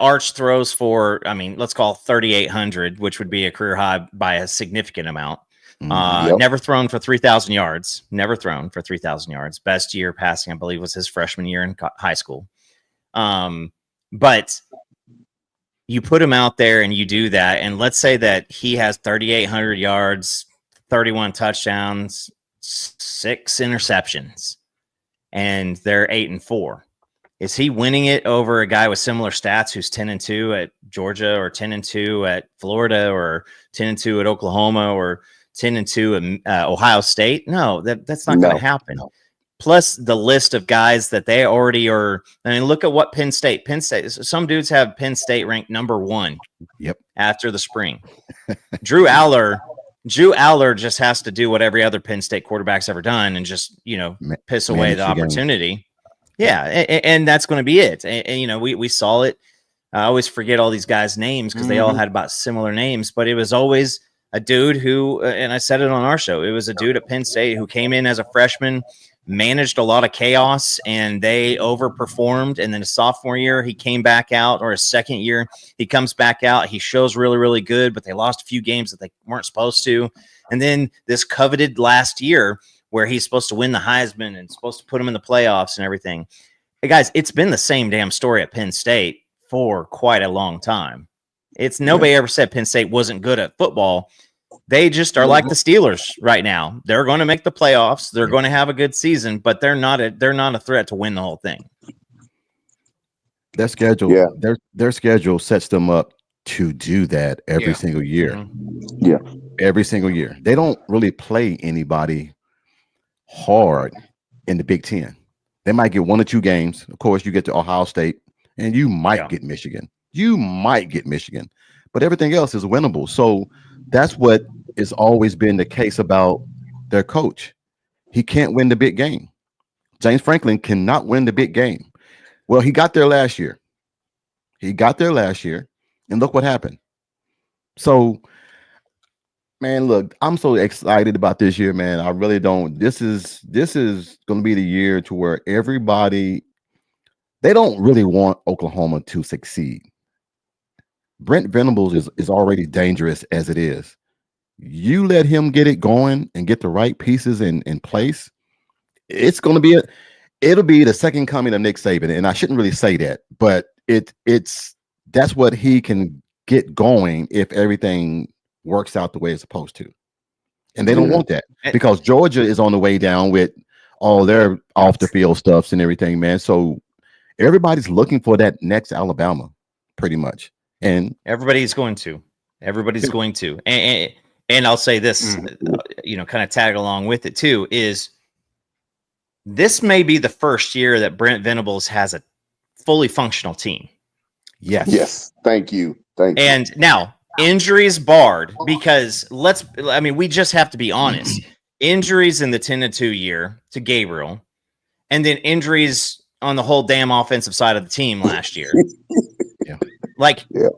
Speaker 3: Arch throws for, I mean, let's call 3,800, which would be a career high by a significant amount. Never thrown for 3,000 yards. Never thrown for 3,000 yards. Best year passing, I believe, was his freshman year in high school. But you put him out there and you do that, and let's say that he has 3,800 yards, 31 touchdowns, 6 interceptions, and they're 8-4. Is he winning it over a guy with similar stats who's 10-2 at Georgia, or 10-2 at Florida, or 10-2 at Oklahoma, or 10-2 at Ohio State? No, that's not going to happen. No. Plus the list of guys that they already are. I mean, look at what Penn State. Some dudes have Penn State ranked number 1.
Speaker 4: Yep.
Speaker 3: After the spring. Drew Aller just has to do what every other Penn State quarterback's ever done and just, you know, piss away the opportunity. Yeah, and that's going to be it. And you know, we saw it. I always forget all these guys' names because they all had about similar names, but it was always a dude who, and I said it on our show, it was a dude at Penn State who came in as a freshman, managed a lot of chaos, and they overperformed. And then his sophomore year, he came back out, or his second year, he comes back out. He shows really, really good, but they lost a few games that they weren't supposed to. And then this coveted last year, where he's supposed to win the Heisman and supposed to put him in the playoffs and everything. Hey guys, it's been the same damn story at Penn State for quite a long time. It's nobody ever said Penn State wasn't good at football. They just are like the Steelers right now. They're going to make the playoffs. They're going to have a good season, but they're not a threat to win the whole thing.
Speaker 4: Their schedule, their schedule sets them up to do that every single year.
Speaker 2: Yeah.
Speaker 4: Every single year. They don't really play anybody hard in the Big Ten. They might get 1 or 2 games. Of course, you get to Ohio State, and you might get Michigan. But everything else is winnable. So that's what has always been the case about their coach. He can't win the big game. James Franklin cannot win the big game. Well, he got there last year. And look what happened. So, man, look, I'm so excited about this year, man. I really don't. This is going to be the year to where everybody, they don't really want Oklahoma to succeed. Brent Venables is already dangerous as it is. You let him get it going and get the right pieces in place, it's going to be it'll be the second coming of Nick Saban. And I shouldn't really say that, but that's what he can get going if everything works out the way it's supposed to. And they don't want that because Georgia is on the way down with all their off the field stuffs and everything, man. So everybody's looking for that next Alabama pretty much. And
Speaker 3: Everybody's going to. Everybody's going to. And I'll say this, kind of tag along with it too, is this may be the first year that Brent Venables has a fully functional team.
Speaker 2: Yes. Thank you.
Speaker 3: And now injuries barred, because we just have to be honest. Injuries in the 10-2 year to Gabriel, and then injuries on the whole damn offensive side of the team last year.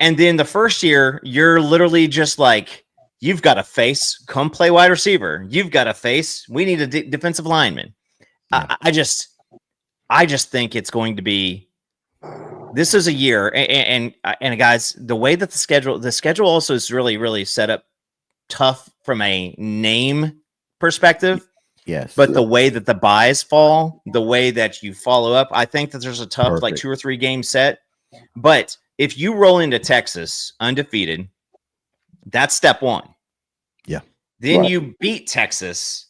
Speaker 3: And then the first year, you're literally just like, you've got to face, come play wide receiver. You've got to face, we need a defensive lineman. Yeah. I just think it's going to be, this is a year. And guys, the way that the schedule also is really, really set up tough from a name perspective.
Speaker 4: Yes.
Speaker 3: But the way that the buys fall, the way that you follow up, I think that there's a tough, like 2 or 3 game set. But if you roll into Texas undefeated, that's step 1.
Speaker 4: Yeah.
Speaker 3: Then you beat Texas.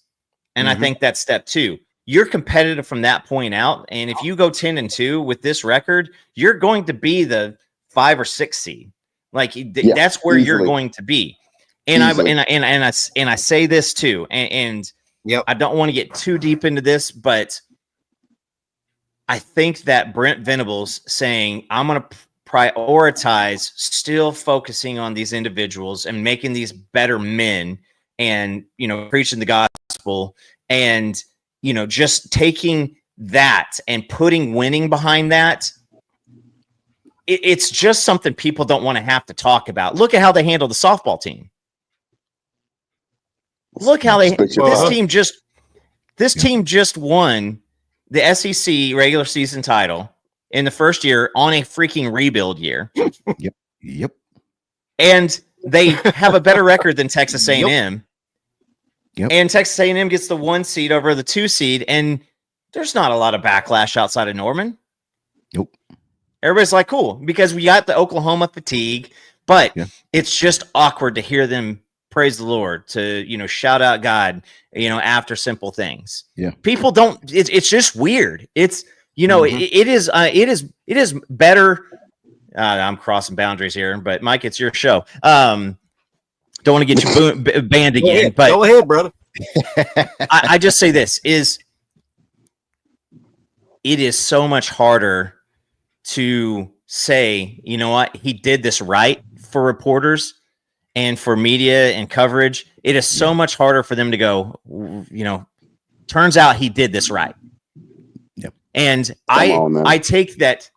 Speaker 3: And I think that's step 2. You're competitive from that point out. And if you go 10-2 with this record, you're going to be the 5 or 6 seed. Like that's where you're going to be. And I say this too. And I don't want to get too deep into this, but I think that Brent Venables saying, I'm going to prioritize still focusing on these individuals and making these better men and, preaching the gospel and, just taking that and putting winning behind that. It's just something people don't want to have to talk about. Look at how they handle the softball team. Look how this team just won the SEC regular season title in the first year on a freaking rebuild year.
Speaker 4: Yep.
Speaker 3: And they have a better record than Texas A&M.
Speaker 4: Yep.
Speaker 3: And Texas A&M gets the 1 seed over the 2 seed, and there's not a lot of backlash outside of Norman.
Speaker 4: Nope.
Speaker 3: Everybody's like, cool, because we got the Oklahoma fatigue, but it's just awkward to hear them praise the Lord, to, shout out God, after simple things.
Speaker 4: Yeah.
Speaker 3: People don't, it's just weird. It's, it is better. I'm crossing boundaries here, but Mike, it's your show. Don't want to get you banned again, but
Speaker 1: go ahead, brother.
Speaker 3: I just say this is, it is so much harder to say, you know what, he did this right for reporters and for media and coverage. It is so much harder for them to go, turns out he did this right.
Speaker 4: Yep.
Speaker 3: And I take that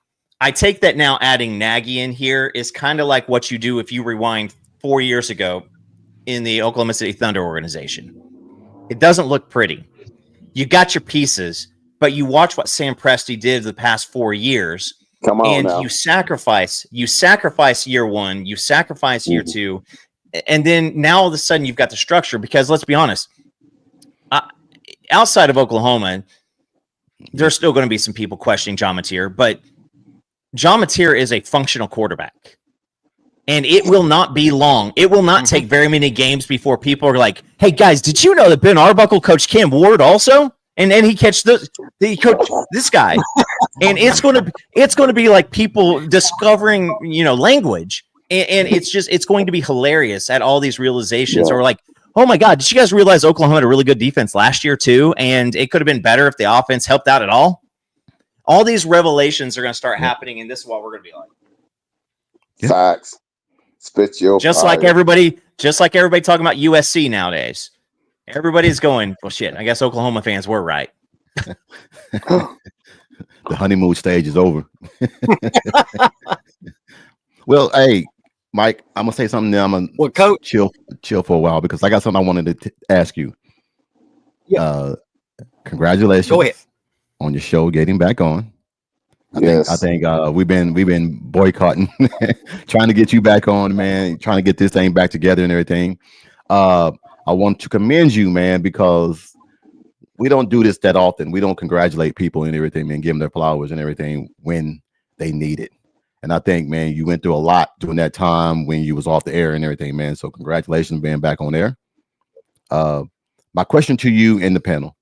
Speaker 3: now, adding Nagy in here is kind of like what you do if you rewind 4 years ago in the Oklahoma City Thunder organization. It doesn't look pretty. You got your pieces, but you watch what Sam Presti did the past 4 years.
Speaker 2: Come on, now.
Speaker 3: You sacrifice year 1, you sacrifice year 2, and then now all of a sudden you've got the structure. Because let's be honest, outside of Oklahoma, there's still going to be some people questioning John Mateer, but John Mateer is a functional quarterback. And it will not be long. It will not take very many games before people are like, hey, guys, did you know that Ben Arbuckle coached Cam Ward also? And then he coached this guy. And it's going to be like people discovering, language. And it's going to be hilarious at all these realizations. Or like, oh my God, did you guys realize Oklahoma had a really good defense last year too? And it could have been better if the offense helped out at all. All these revelations are going to start happening. And this is what we're going to be like.
Speaker 2: Facts. Spit your
Speaker 3: just
Speaker 2: fire.
Speaker 3: like everybody talking about USC nowadays. Everybody's going, well, shit, I guess Oklahoma fans were right.
Speaker 4: The honeymoon stage is over. Well, hey, Mike, I'm gonna say something now. I'm gonna
Speaker 1: Coach,
Speaker 4: chill for a while because I got something I wanted to ask you. Congratulations.
Speaker 1: Go ahead.
Speaker 4: On your show getting back on. I think we've been boycotting, trying to get you back on, man, trying to get this thing back together and everything. I want to commend you, man, because we don't do this that often. We don't congratulate people and everything, man, give them their flowers and everything when they need it. And I think, man, you went through a lot during that time when you was off the air and everything, man. So congratulations being back on air. My question to you in the panel,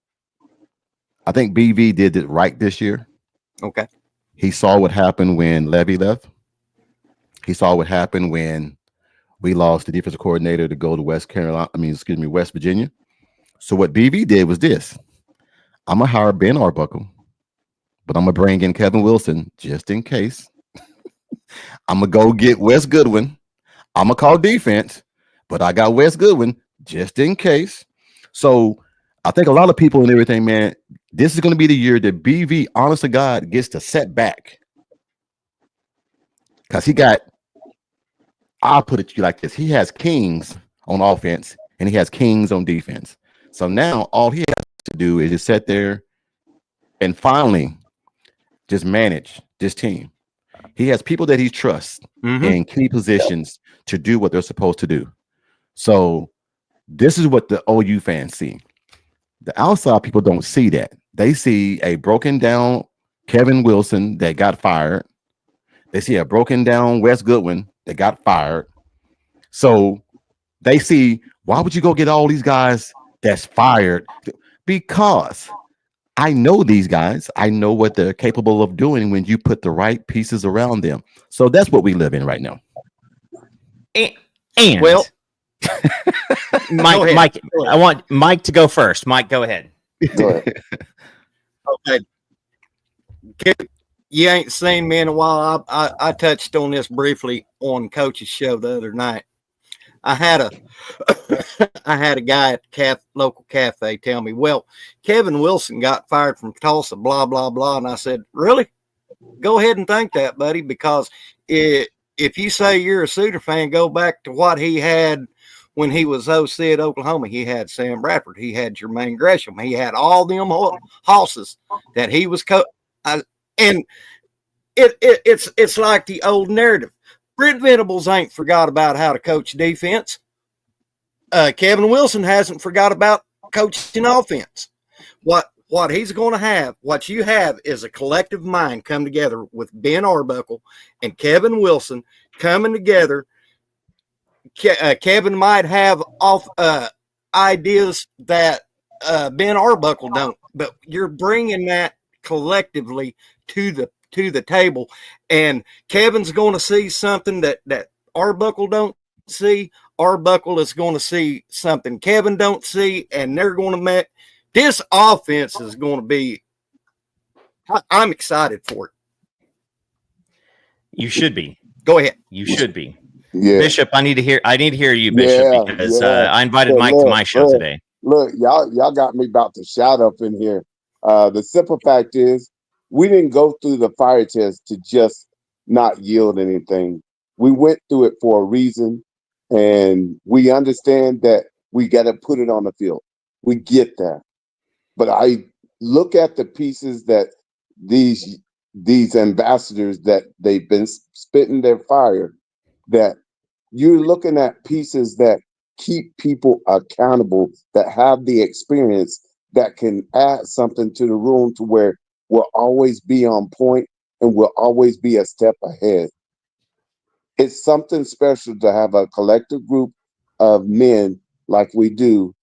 Speaker 4: I think BV did it right this year.
Speaker 1: Okay.
Speaker 4: He saw what happened when Levy left. He saw what happened when we lost the defensive coordinator to go to West Virginia. So what BV did was this. I'm going to hire Ben Arbuckle, but I'm going to bring in Kevin Wilson just in case. I'm going to go get Wes Goodwin. I'm going to call defense, but I got Wes Goodwin just in case. So I think a lot of people and everything, man, this is going to be the year that BV, honest to God, gets to set back. Because I'll put it to you like this. He has kings on offense and he has kings on defense. So now all he has to do is just sit there and finally just manage this team. He has people that he trusts in key positions to do what they're supposed to do. So this is what the OU fans see. The outside people don't see that. They see a broken down Kevin Wilson that got fired. They see a broken down Wes Goodwin that got fired. So they see, why would you go get all these guys that's fired? Because I know these guys. I know what they're capable of doing when you put the right pieces around them. So that's what we live in right now.
Speaker 3: And
Speaker 1: Well,
Speaker 3: Mike, I want Mike to go first. Mike, go ahead.
Speaker 2: Go ahead.
Speaker 1: Okay. You ain't seen me in a while. I touched on this briefly on Coach's show the other night. I had a guy at the local cafe tell me, well, Kevin Wilson got fired from Tulsa, blah, blah, blah. And I said, really? Go ahead and think that, buddy, because if you say you're a Sooner fan, go back to what he had when he was OC at Oklahoma. He had Sam Bradford. He had Jermaine Gresham. He had all them horses that he was and it's like the old narrative. Brent Venables ain't forgot about how to coach defense. Kevin Wilson hasn't forgot about coaching offense. What he's going to have, what you have, is a collective mind come together with Ben Arbuckle and Kevin Wilson coming together. Kevin might have ideas that Ben Arbuckle don't, but you're bringing that collectively to the table, and Kevin's going to see something that Arbuckle don't see. Arbuckle is going to see something Kevin don't see, and they're going to make this offense is going to be. I'm excited for it.
Speaker 3: You should be.
Speaker 1: Go ahead.
Speaker 3: You should be.
Speaker 2: Yeah.
Speaker 3: Bishop, I need to hear you, Bishop, because I invited Mike to my show today.
Speaker 2: Look, y'all got me about to shout up in here. The simple fact is, we didn't go through the fire test to just not yield anything. We went through it for a reason, and we understand that we got to put it on the field. We get that. But I look at the pieces that these ambassadors that they've been spitting their fire, that you're looking at pieces that keep people accountable, that have the experience, that can add something to the room to where we'll always be on point and we'll always be a step ahead. It's something special to have a collective group of men like we do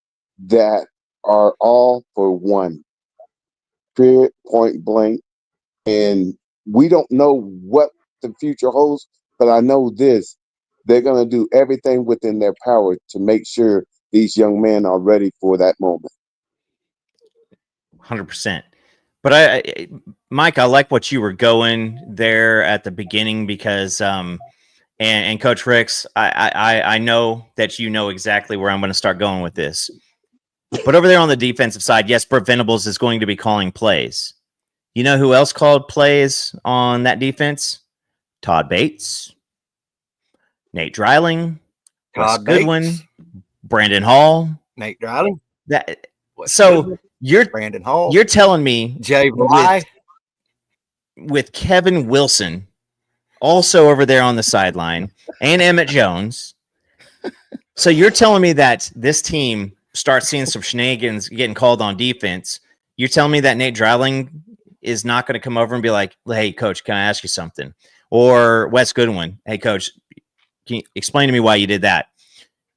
Speaker 2: that are all for one, period, point blank. And we don't know what the future holds, but I know this, they're going to do everything within their power to make sure these young men are ready for that moment.
Speaker 3: 100%. But Mike, I like what you were going there at the beginning because, and Coach Ricks, I know that you know exactly where I'm going to start going with this. But over there on the defensive side, yes, Brent Venables is going to be calling plays. You know who else called plays on that defense? Todd Bates, Nate Dreiling, Wes Goodwin, Brandon Hall,
Speaker 1: Nate Dreiling.
Speaker 3: Brandon Hall. You're telling me
Speaker 1: Jay
Speaker 3: with Kevin Wilson also over there on the sideline and Emmett Jones. So you're telling me that this team starts seeing some shenanigans getting called on defense. You're telling me that Nate Dreiling is not going to come over and be like, hey, coach, can I ask you something? Or Wes Goodwin, hey, coach, can you explain to me why you did that?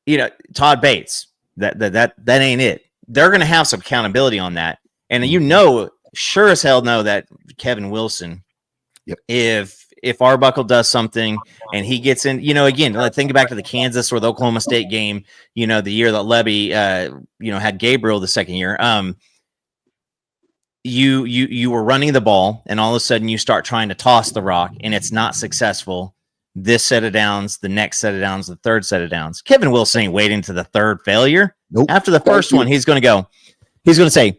Speaker 3: You know, Todd Bates, that ain't it. They're going to have some accountability on that. And you know, sure as hell know that Kevin Wilson, if if Arbuckle does something and he gets in, again, let's think back to the Kansas or the Oklahoma State game, the year that Levy, had Gabriel the second year. You were running the ball, and all of a sudden you start trying to toss the rock, and it's not successful. This set of downs, the next set of downs, the third set of downs. Kevin Wilson ain't waiting to the third failure.
Speaker 4: Nope.
Speaker 3: After the first one, he's going to say,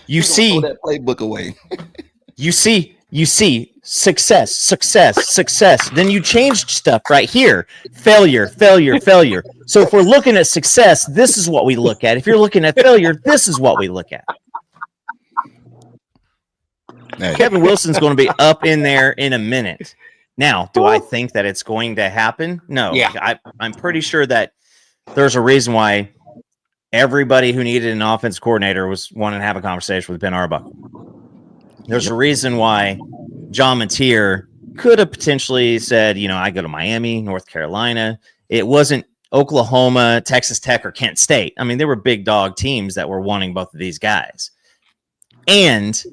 Speaker 3: you see
Speaker 4: throw that playbook away.
Speaker 3: you see success. Then you changed stuff right here. Failure. So if we're looking at success, this is what we look at. If you're looking at failure, this is what we look at.
Speaker 4: Hey.
Speaker 3: Kevin Wilson's going to be up in there in a minute. Now, do I think that it's going to happen? No.
Speaker 1: Yeah.
Speaker 3: I'm pretty sure that there's a reason why everybody who needed an offense coordinator was wanting to have a conversation with Ben Arbuckle. There's a reason why John Mateer could have potentially said, I go to Miami, North Carolina. It wasn't Oklahoma, Texas Tech, or Kent State. I mean, there were big dog teams that were wanting both of these guys. And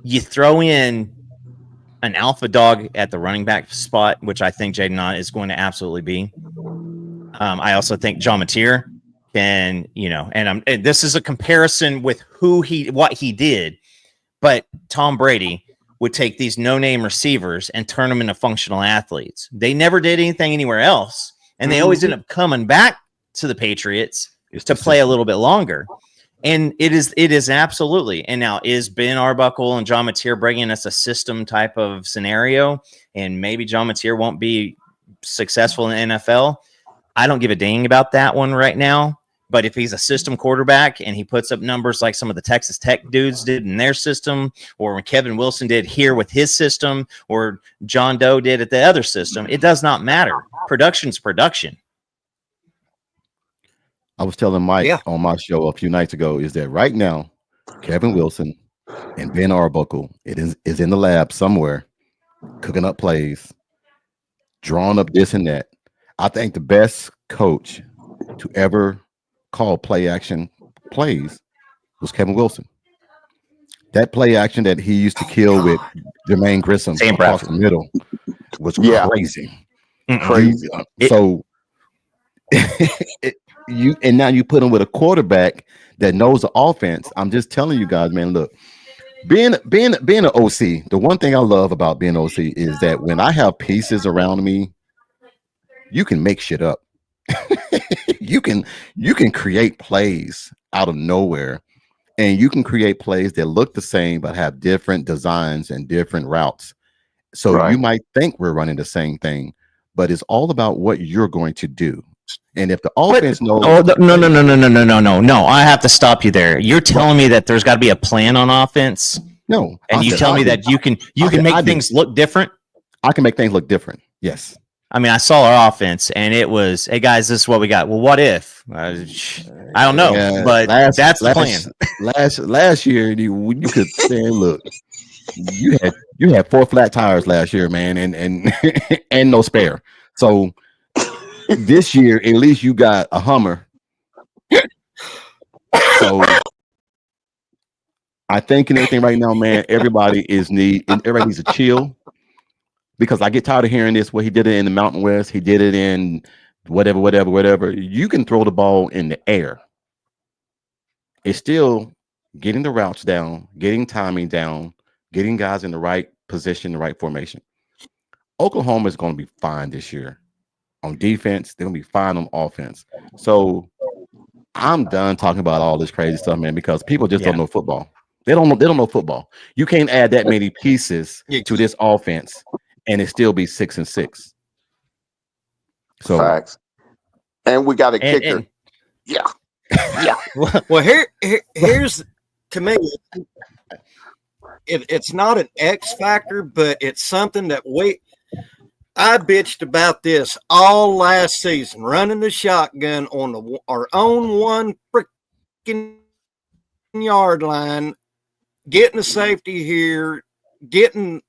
Speaker 3: you throw in an alpha dog at the running back spot, which I think Jaden Ott is going to absolutely be. I also think John Mateer can, and this is a comparison with what he did, but Tom Brady would take these no-name receivers and turn them into functional athletes. They never did anything anywhere else, and they always end up coming back to the Patriots to play a little bit longer. And it is absolutely. And now, is Ben Arbuckle and John Mateer bringing us a system type of scenario, and maybe John Mateer won't be successful in the NFL? I don't give a dang about that one right now. But if he's a system quarterback and he puts up numbers like some of the Texas Tech dudes did in their system, or when Kevin Wilson did here with his system, or John Doe did at the other system, it does not matter. Production's production.
Speaker 4: I was telling Mike on my show a few nights ago is that right now, Kevin Wilson and Ben Arbuckle is in the lab somewhere, cooking up plays, drawing up this and that. I think the best coach to ever call play action plays was Kevin Wilson. That play action that he used to kill with Jermaine Grissom across the middle was crazy.
Speaker 2: Crazy.
Speaker 4: So now you put him with a quarterback that knows the offense. I'm just telling you guys, man, look, being an OC, the one thing I love about being OC is that when I have pieces around me, you can make shit up. you can create plays out of nowhere, and you can create plays that look the same but have different designs and different routes. So you might think we're running the same thing, but it's all about what you're going to do. And if the offense knows,
Speaker 3: no, I have to stop you there. You're telling me that there's got to be a plan on offense.
Speaker 4: No,
Speaker 3: and you tell me that you can make things look different.
Speaker 4: I can make things look different. Yes.
Speaker 3: I mean, I saw our offense, and it was, hey guys, this is what we got. Well, what if? I don't know, but that's the plan.
Speaker 4: Last year, you could say, look, you had 4 flat tires last year, man, and and no spare. So this year, at least you got a Hummer. So I think in everything right now, man, everybody needs to chill. Because I get tired of hearing this. Well, he did it in the Mountain West. He did it in whatever. You can throw the ball in the air. It's still getting the routes down, getting timing down, getting guys in the right position, the right formation. Oklahoma is going to be fine this year on defense. They're going to be fine on offense. So I'm done talking about all this crazy stuff, man, because people just don't know football. They don't know football. You can't add that many pieces to this offense and it still be 6-6. So
Speaker 2: facts. And we got a kicker. Yeah.
Speaker 1: Well, here's to me, it's not an X factor, but it's something that I bitched about this all last season, running the shotgun on our own 1 freaking yard line, getting a safety here, getting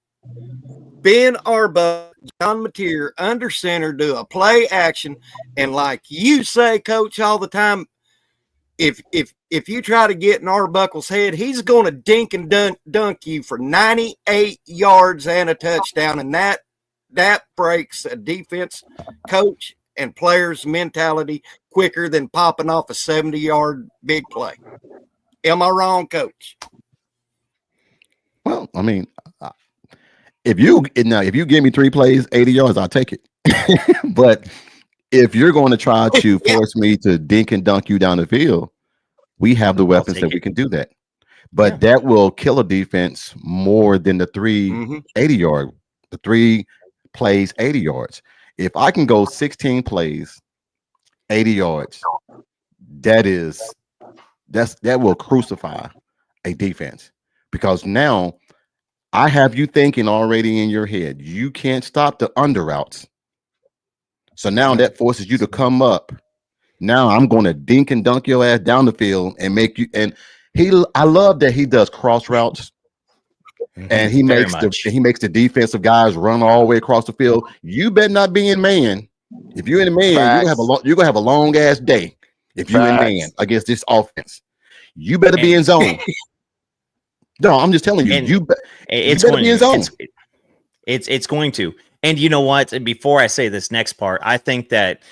Speaker 1: Ben Arbuckle, John Mateer under center, do a play action, and like you say, Coach, all the time, if you try to get in Arbuckle's head, he's going to dink and dunk you for 98 yards and a touchdown, and that breaks a defense coach and players' mentality quicker than popping off a 70-yard big play. Am I wrong, Coach?
Speaker 4: Well, I mean, if you give me 3 plays, 80 yards, I'll take it. But if you're going to try to force me to dink and dunk you down the field, we have the weapons that we can do that. But that will kill a defense more than the 3 80-yard, the 3 plays, 80 yards. If I can go 16 plays, 80 yards, that will crucify a defense, because now I have you thinking already in your head, you can't stop the under routes. So now that forces you to come up. Now I'm going to dink and dunk your ass down the field and make you. And I love that he does cross routes. And he makes the defensive guys run all the way across the field. You better not be in man. If you're in man, you're gonna have a long ass day. If you're in man against this offense, you better be in zone. No, I'm just telling you. It's going to be in zone.
Speaker 3: It's going to. And you know what? Before I say this next part, I think that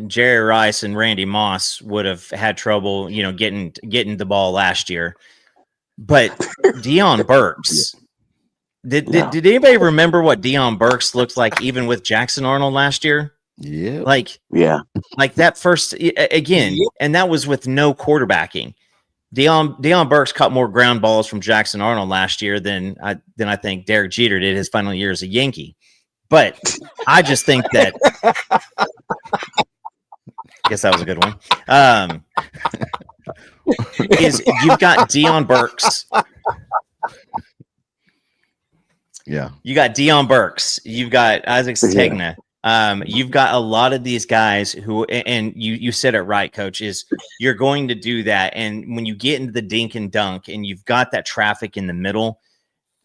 Speaker 3: Jerry Rice and Randy Moss would have had trouble, getting the ball last year. But Deion Burks, did anybody remember what Deion Burks looked like even with Jackson Arnold last year?
Speaker 4: Yeah.
Speaker 3: Like that first again, and that was with no quarterbacking. Deion Burks caught more ground balls from Jackson Arnold last year than I think Derek Jeter did his final year as a Yankee. But I just think that I guess that was a good one. Is you've got Deion Burks.
Speaker 4: Yeah.
Speaker 3: You got Deion Burks. You've got Isaac Stegna. You've got a lot of these guys who, and you said it right, Coach, is you're going to do that. And when you get into the dink and dunk and you've got that traffic in the middle,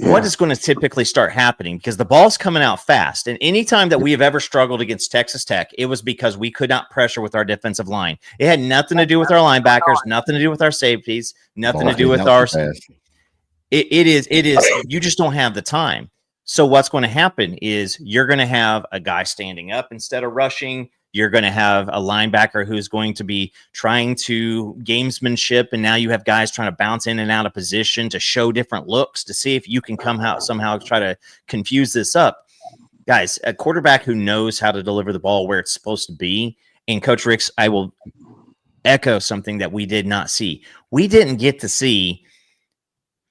Speaker 3: what is going to typically start happening? Because the ball's coming out fast. And anytime that we have ever struggled against Texas Tech, it was because we could not pressure with our defensive line. It had nothing to do with our linebackers, nothing to do with our safeties, nothing to do with our it is you just don't have the time. So what's going to happen is you're going to have a guy standing up instead of rushing. You're going to have a linebacker who's going to be trying to gamesmanship, and now you have guys trying to bounce in and out of position to show different looks to see if you can somehow try to confuse this up. Guys, a quarterback who knows how to deliver the ball where it's supposed to be, and Coach Ricks, I will echo something that we did not see. We didn't get to see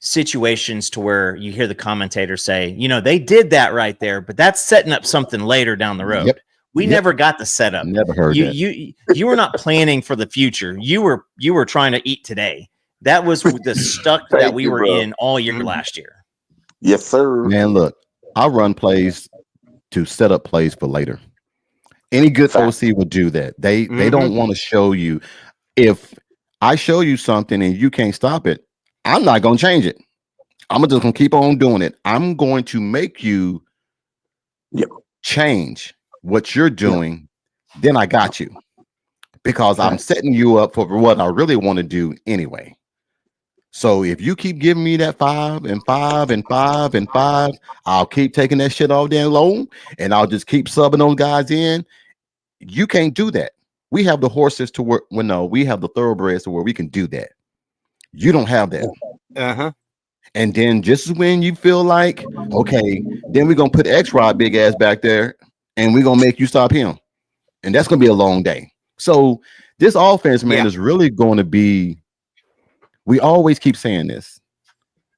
Speaker 3: situations to where you hear the commentator say, they did that right there, but that's setting up something later down the road. We never got the setup.
Speaker 4: Never heard
Speaker 3: you.
Speaker 4: That.
Speaker 3: You were not planning for the future. You were trying to eat today. That was the stuck that we were in all year last year.
Speaker 2: Yes, sir.
Speaker 4: Man, look, I run plays to set up plays for later. Any good OC would do that. They don't want to show you. If I show you something and you can't stop it, I'm not going to change it. I'm just going to keep on doing it. I'm going to make you change what you're doing. Then I got you, because I'm setting you up for what I really want to do anyway. So if you keep giving me that 5 and 5 and 5 and 5, I'll keep taking that shit all down low, and I'll just keep subbing those guys in. You can't do that. We have the horses to work. Well, no, we have the thoroughbreds to where we can do that. You don't have that. And then just when you feel like, okay, then we're going to put X-Rod big ass back there and we're going to make you stop him. And that's going to be a long day. So this offense, man, is really going to be, we always keep saying this.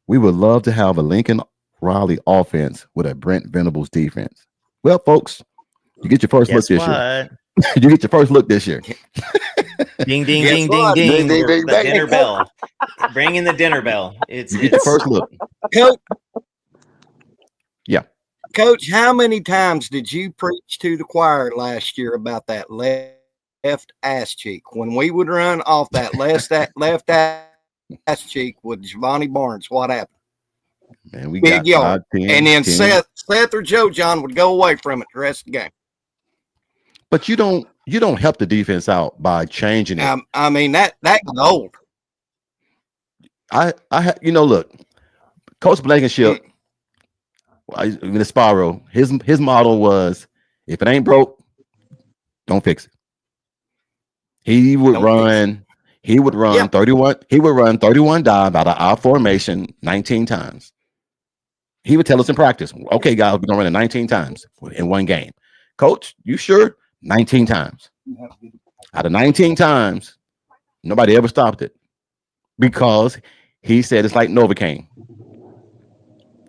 Speaker 4: We would love to have a Lincoln Riley offense with a Brent Venables defense. Well, folks, you get your first look this year. You get your first look this year.
Speaker 3: Ding, ding, ding, ding, ding. The dinner bell. Bring in the dinner bell. It's
Speaker 4: your first look.
Speaker 1: Coach,
Speaker 4: yeah.
Speaker 1: Coach, how many times did you preach to the choir last year about that left ass cheek? When we would run off that left ass cheek with Giovanni Barnes, what happened?
Speaker 4: Man, we
Speaker 1: big
Speaker 4: got
Speaker 1: yard.
Speaker 4: 10,
Speaker 1: and then
Speaker 4: 10.
Speaker 1: Seth or Joe John would go away from it the rest of the game.
Speaker 4: But you don't help the defense out by changing it.
Speaker 1: I mean that gold.
Speaker 4: Look, Coach Blankenship, in Sparrow, his model was, if it ain't broke, don't fix it. He would run 31. He would run 31 dive out of our formation 19 times. He would tell us in practice, okay, guys, we're gonna run it 19 times in one game. Coach, you sure? 19 times. Out of 19 times, nobody ever stopped it because he said it's like Novocaine.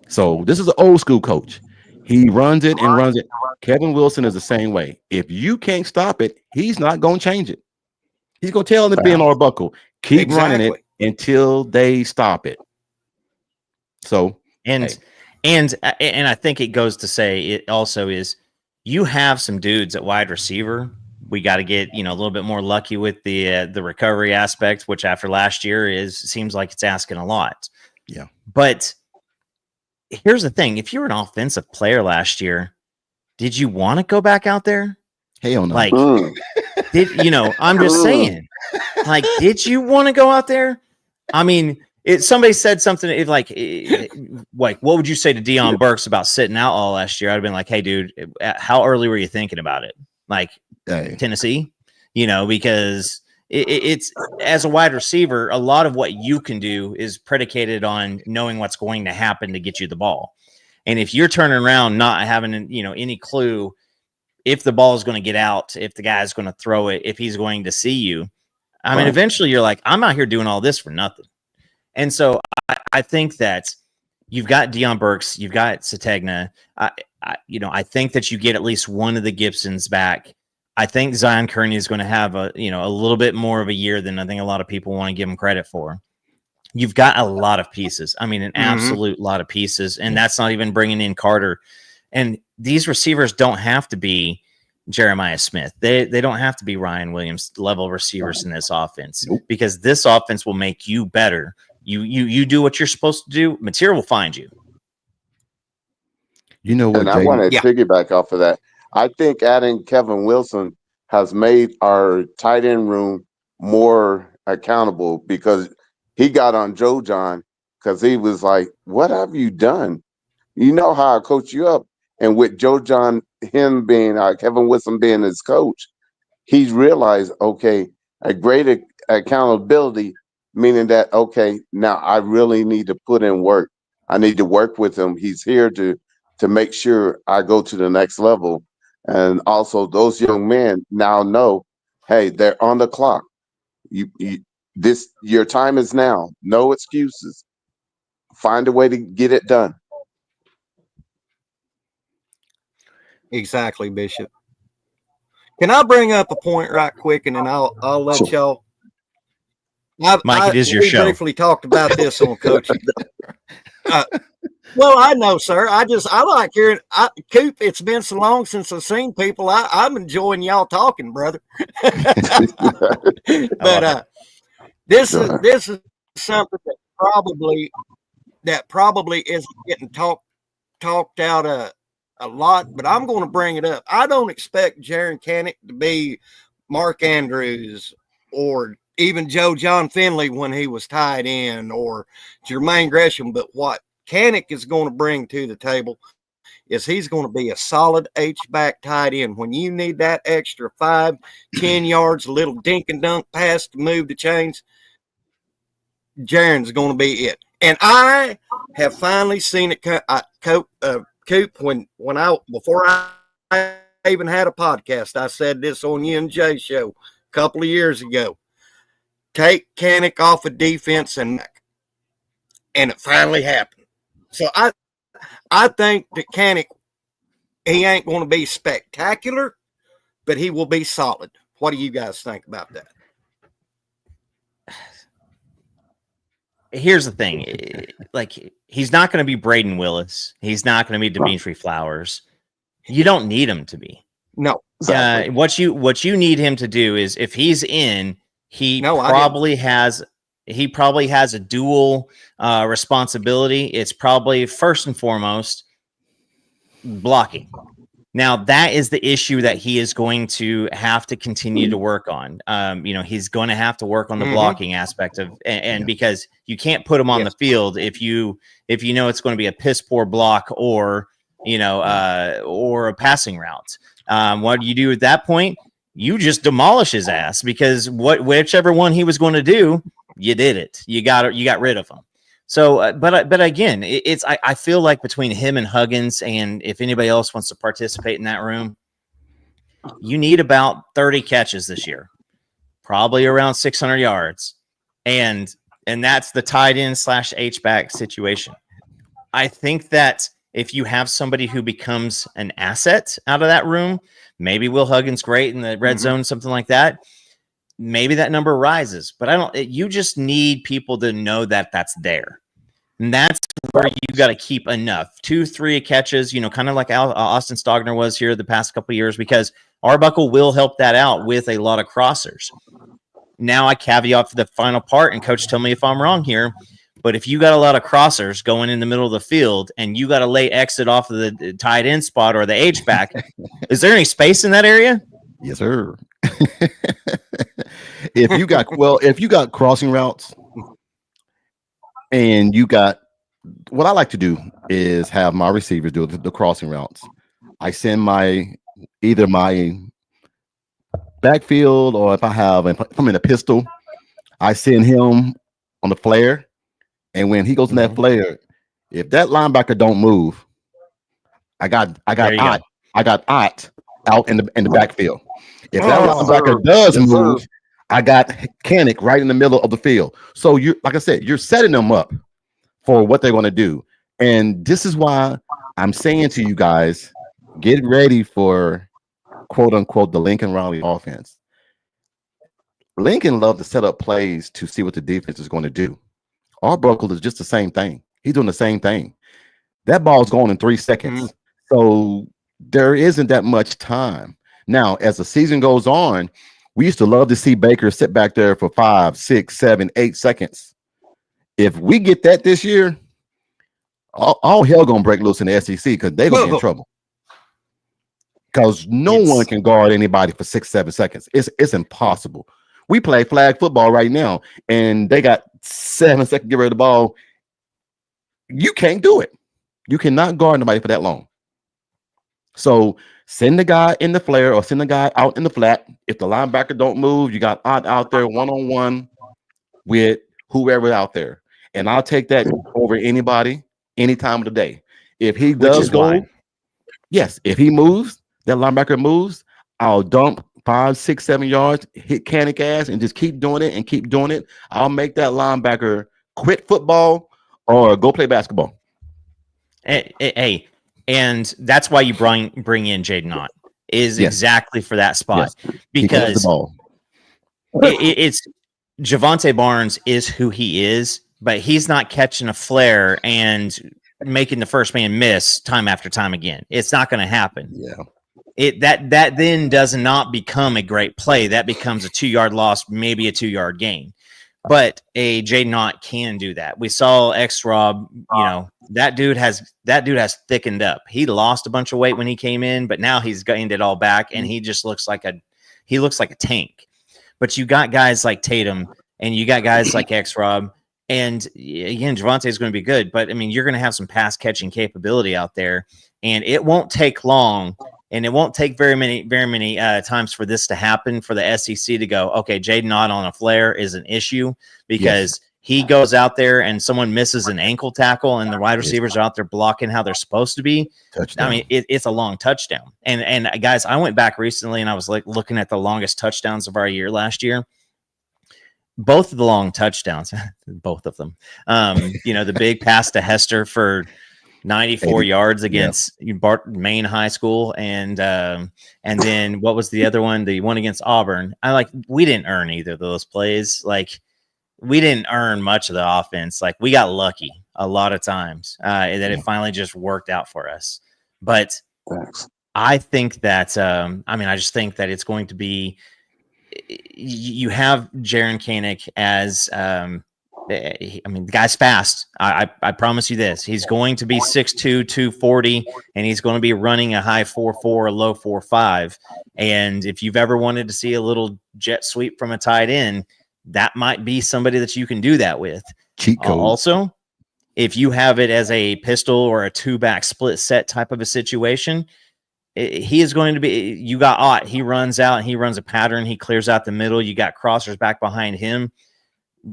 Speaker 4: So this is an old school coach. He runs it and runs it. Kevin Wilson is the same way. If you can't stop it, he's not going to change it. He's going to tell the Ben Arbuckle, keep running it until they stop it. So,
Speaker 3: and I think it goes to say it also is, you have some dudes at wide receiver. We got to get, a little bit more lucky with the recovery aspect, which after last year seems like it's asking a lot.
Speaker 4: Yeah.
Speaker 3: But here's the thing. If you were an offensive player last year, did you want to go back out there?
Speaker 4: Hell no.
Speaker 3: Like, I'm just saying, like, did you want to go out there? I mean, somebody said something like, what would you say to Deion Burks about sitting out all last year? I'd have been like, hey, dude, how early were you thinking about it? Like, Tennessee, because it's as a wide receiver, a lot of what you can do is predicated on knowing what's going to happen to get you the ball. And if you're turning around not having, any clue if the ball is going to get out, if the guy's going to throw it, if he's going to see you, I mean, eventually you're like, I'm out here doing all this for nothing. And so I think that you've got Deion Burks, you've got Sategna. I think that you get at least one of the Gibsons back. I think Zion Kearney is going to have a little bit more of a year than I think a lot of people want to give him credit for. You've got a lot of pieces. I mean, an absolute lot of pieces. And that's not even bringing in Carter. And these receivers don't have to be Jeremiah Smith. They don't have to be Ryan Williams level receivers in this offense, because this offense will make you better. You do what you're supposed to do. Material will find you.
Speaker 4: You know what?
Speaker 2: And I want to piggyback off of that. I think adding Kevin Wilson has made our tight end room more accountable, because he got on Joe John because he was like, what have you done? You know how I coach you up. And with Joe John, him being Kevin Wilson being his coach, he's realized, okay, a great accountability, meaning that, okay, now I really need to put in work. I need to work with him. He's here to make sure I go to the next level. And also those young men now know, hey, they're on the clock. Your time is now. No excuses. Find a way to get it done.
Speaker 1: Exactly, Bishop. Can I bring up a point right quick, and then I'll let y'all.
Speaker 3: Mike, it is your show.
Speaker 1: We briefly talked about this on coaching. Well, I know, sir. I like hearing. Coop, it's been so long since I've seen people. I'm enjoying y'all talking, brother. But this is something that probably isn't getting talked out a lot, but I'm going to bring it up. I don't expect Jaren Kanak to be Mark Andrews or even Joe John Finley when he was tied in, or Jermaine Gresham. But what Kanak is going to bring to the table is he's going to be a solid H-back tight end. When you need that extra 5-10 yards, a little dink and dunk pass to move the chains, Jaren's going to be it. And I have finally seen it, Coop, before I even had a podcast, I said this on you and Jay show a couple of years ago. Take Kanak off of defense and it finally happened. So I think that Kanak, he ain't going to be spectacular, but he will be solid. What do you guys think about that?
Speaker 3: Here's the thing. Like, he's not going to be Braden Willis. He's not going to be Dimitri Flowers. You don't need him to be.
Speaker 1: No.
Speaker 3: Exactly. What you need him to do is, if he's in, he probably has a dual responsibility. It's probably first and foremost blocking. Now that is the issue that he is going to have to continue to work on. He's going to have to work on the blocking aspect of, and because you can't put him on the field if you know it's going to be a piss poor block or or a passing route. What do you do at that point? You just demolish his ass, because whichever one he was going to do, you did it. You got rid of him. So, but again, I feel like between him and Huggins, and if anybody else wants to participate in that room, you need about 30 catches this year, probably around 600 yards, and that's the tight end / H-back situation. I think that if you have somebody who becomes an asset out of that room, maybe Will Huggins great in the red zone, something like that, maybe that number rises. But you just need people to know that that's there. And that's where you got to keep enough 2-3 catches, kind of like Austin Stogner was here the past couple of years, because Arbuckle will help that out with a lot of crossers. Now I caveat for the final part, and coach, tell me if I'm wrong here, but if you got a lot of crossers going in the middle of the field and you got to lay exit off of the tight end spot or the H-back, is there any space in that area?
Speaker 4: Yes, sir. If you got crossing routes, and you got, what I like to do is have my receivers do the crossing routes. I send either my backfield, or if I'm in a pistol, I send him on the flare. And when he goes in that flare, if that linebacker don't move, I got Ott out in the backfield. If that linebacker does move, I got Canick right in the middle of the field. So like I said, you're setting them up for what they're going to do. And this is why I'm saying to you guys, get ready for quote unquote the Lincoln Riley offense. Lincoln loved to set up plays to see what the defense is going to do. Arbuckle is just the same thing. He's doing the same thing. That ball's going in 3 seconds. So there isn't that much time. Now, as the season goes on, we used to love to see Baker sit back there for 5, 6, 7, 8 seconds. If we get that this year, all hell gonna break loose in the SEC, because they're gonna be in trouble. Because no one can guard anybody for 6, 7 seconds. It's impossible. We play flag football right now, and they got 7 seconds to get rid of the ball. You can't do it. You cannot guard nobody for that long. So send the guy in the flare or send the guy out in the flat. If the linebacker don't move, you got out there one-on-one with whoever out there. And I'll take that over anybody, any time of the day. If he does go, yes, if he moves, that linebacker moves, I'll dump 5, 6, 7 yards, hit Canick ass, and just keep doing it and keep doing it. I'll make that linebacker quit football or go play basketball.
Speaker 3: Hey, and that's why you bring in Jaden Ott is exactly for that spot, because it's Javante Barnes is who he is, but he's not catching a flare and making the first man miss time after time again. It's not going to happen. Yeah. That then does not become a great play. That becomes a 2-yard loss, maybe a 2-yard gain. But a Jaden Ott can do that. We saw X-Rob, that dude has thickened up. He lost a bunch of weight when he came in, but now he's gained it all back, and he just looks like a tank. But you got guys like Tatum, and you got guys like X-Rob, and again, Javante is going to be good. But I mean, you're going to have some pass catching capability out there, and it won't take long. And it won't take very many times for this to happen, for the SEC to go, okay, Jaden Ott on a flare is an issue, because he goes out there and someone misses an ankle tackle and the wide receivers are out there blocking how they're supposed to be. Touchdown. I mean, it's a long touchdown. And guys, I went back recently and I was like looking at the longest touchdowns of our year last year. Both of the long touchdowns, both of them. The big pass to Hester for 94 yards against Maine High School, and then what was the other one? The one against Auburn. We didn't earn either of those plays. We didn't earn much of the offense. We got lucky a lot of times that it finally just worked out for us. But I think that I just think that it's going to be. You have Jaren Canick as I mean, the guy's fast. I promise you this. He's going to be 6'2", 240, and he's going to be running a high 4.4, a low 4.5. And if you've ever wanted to see a little jet sweep from a tight end, that might be somebody that you can do that with.
Speaker 4: Cheat code.
Speaker 3: Also, if you have it as a pistol or a 2-back split set type of a situation, he is going to be, you got Ott. He runs out and he runs a pattern. He clears out the middle. You got crossers back behind him.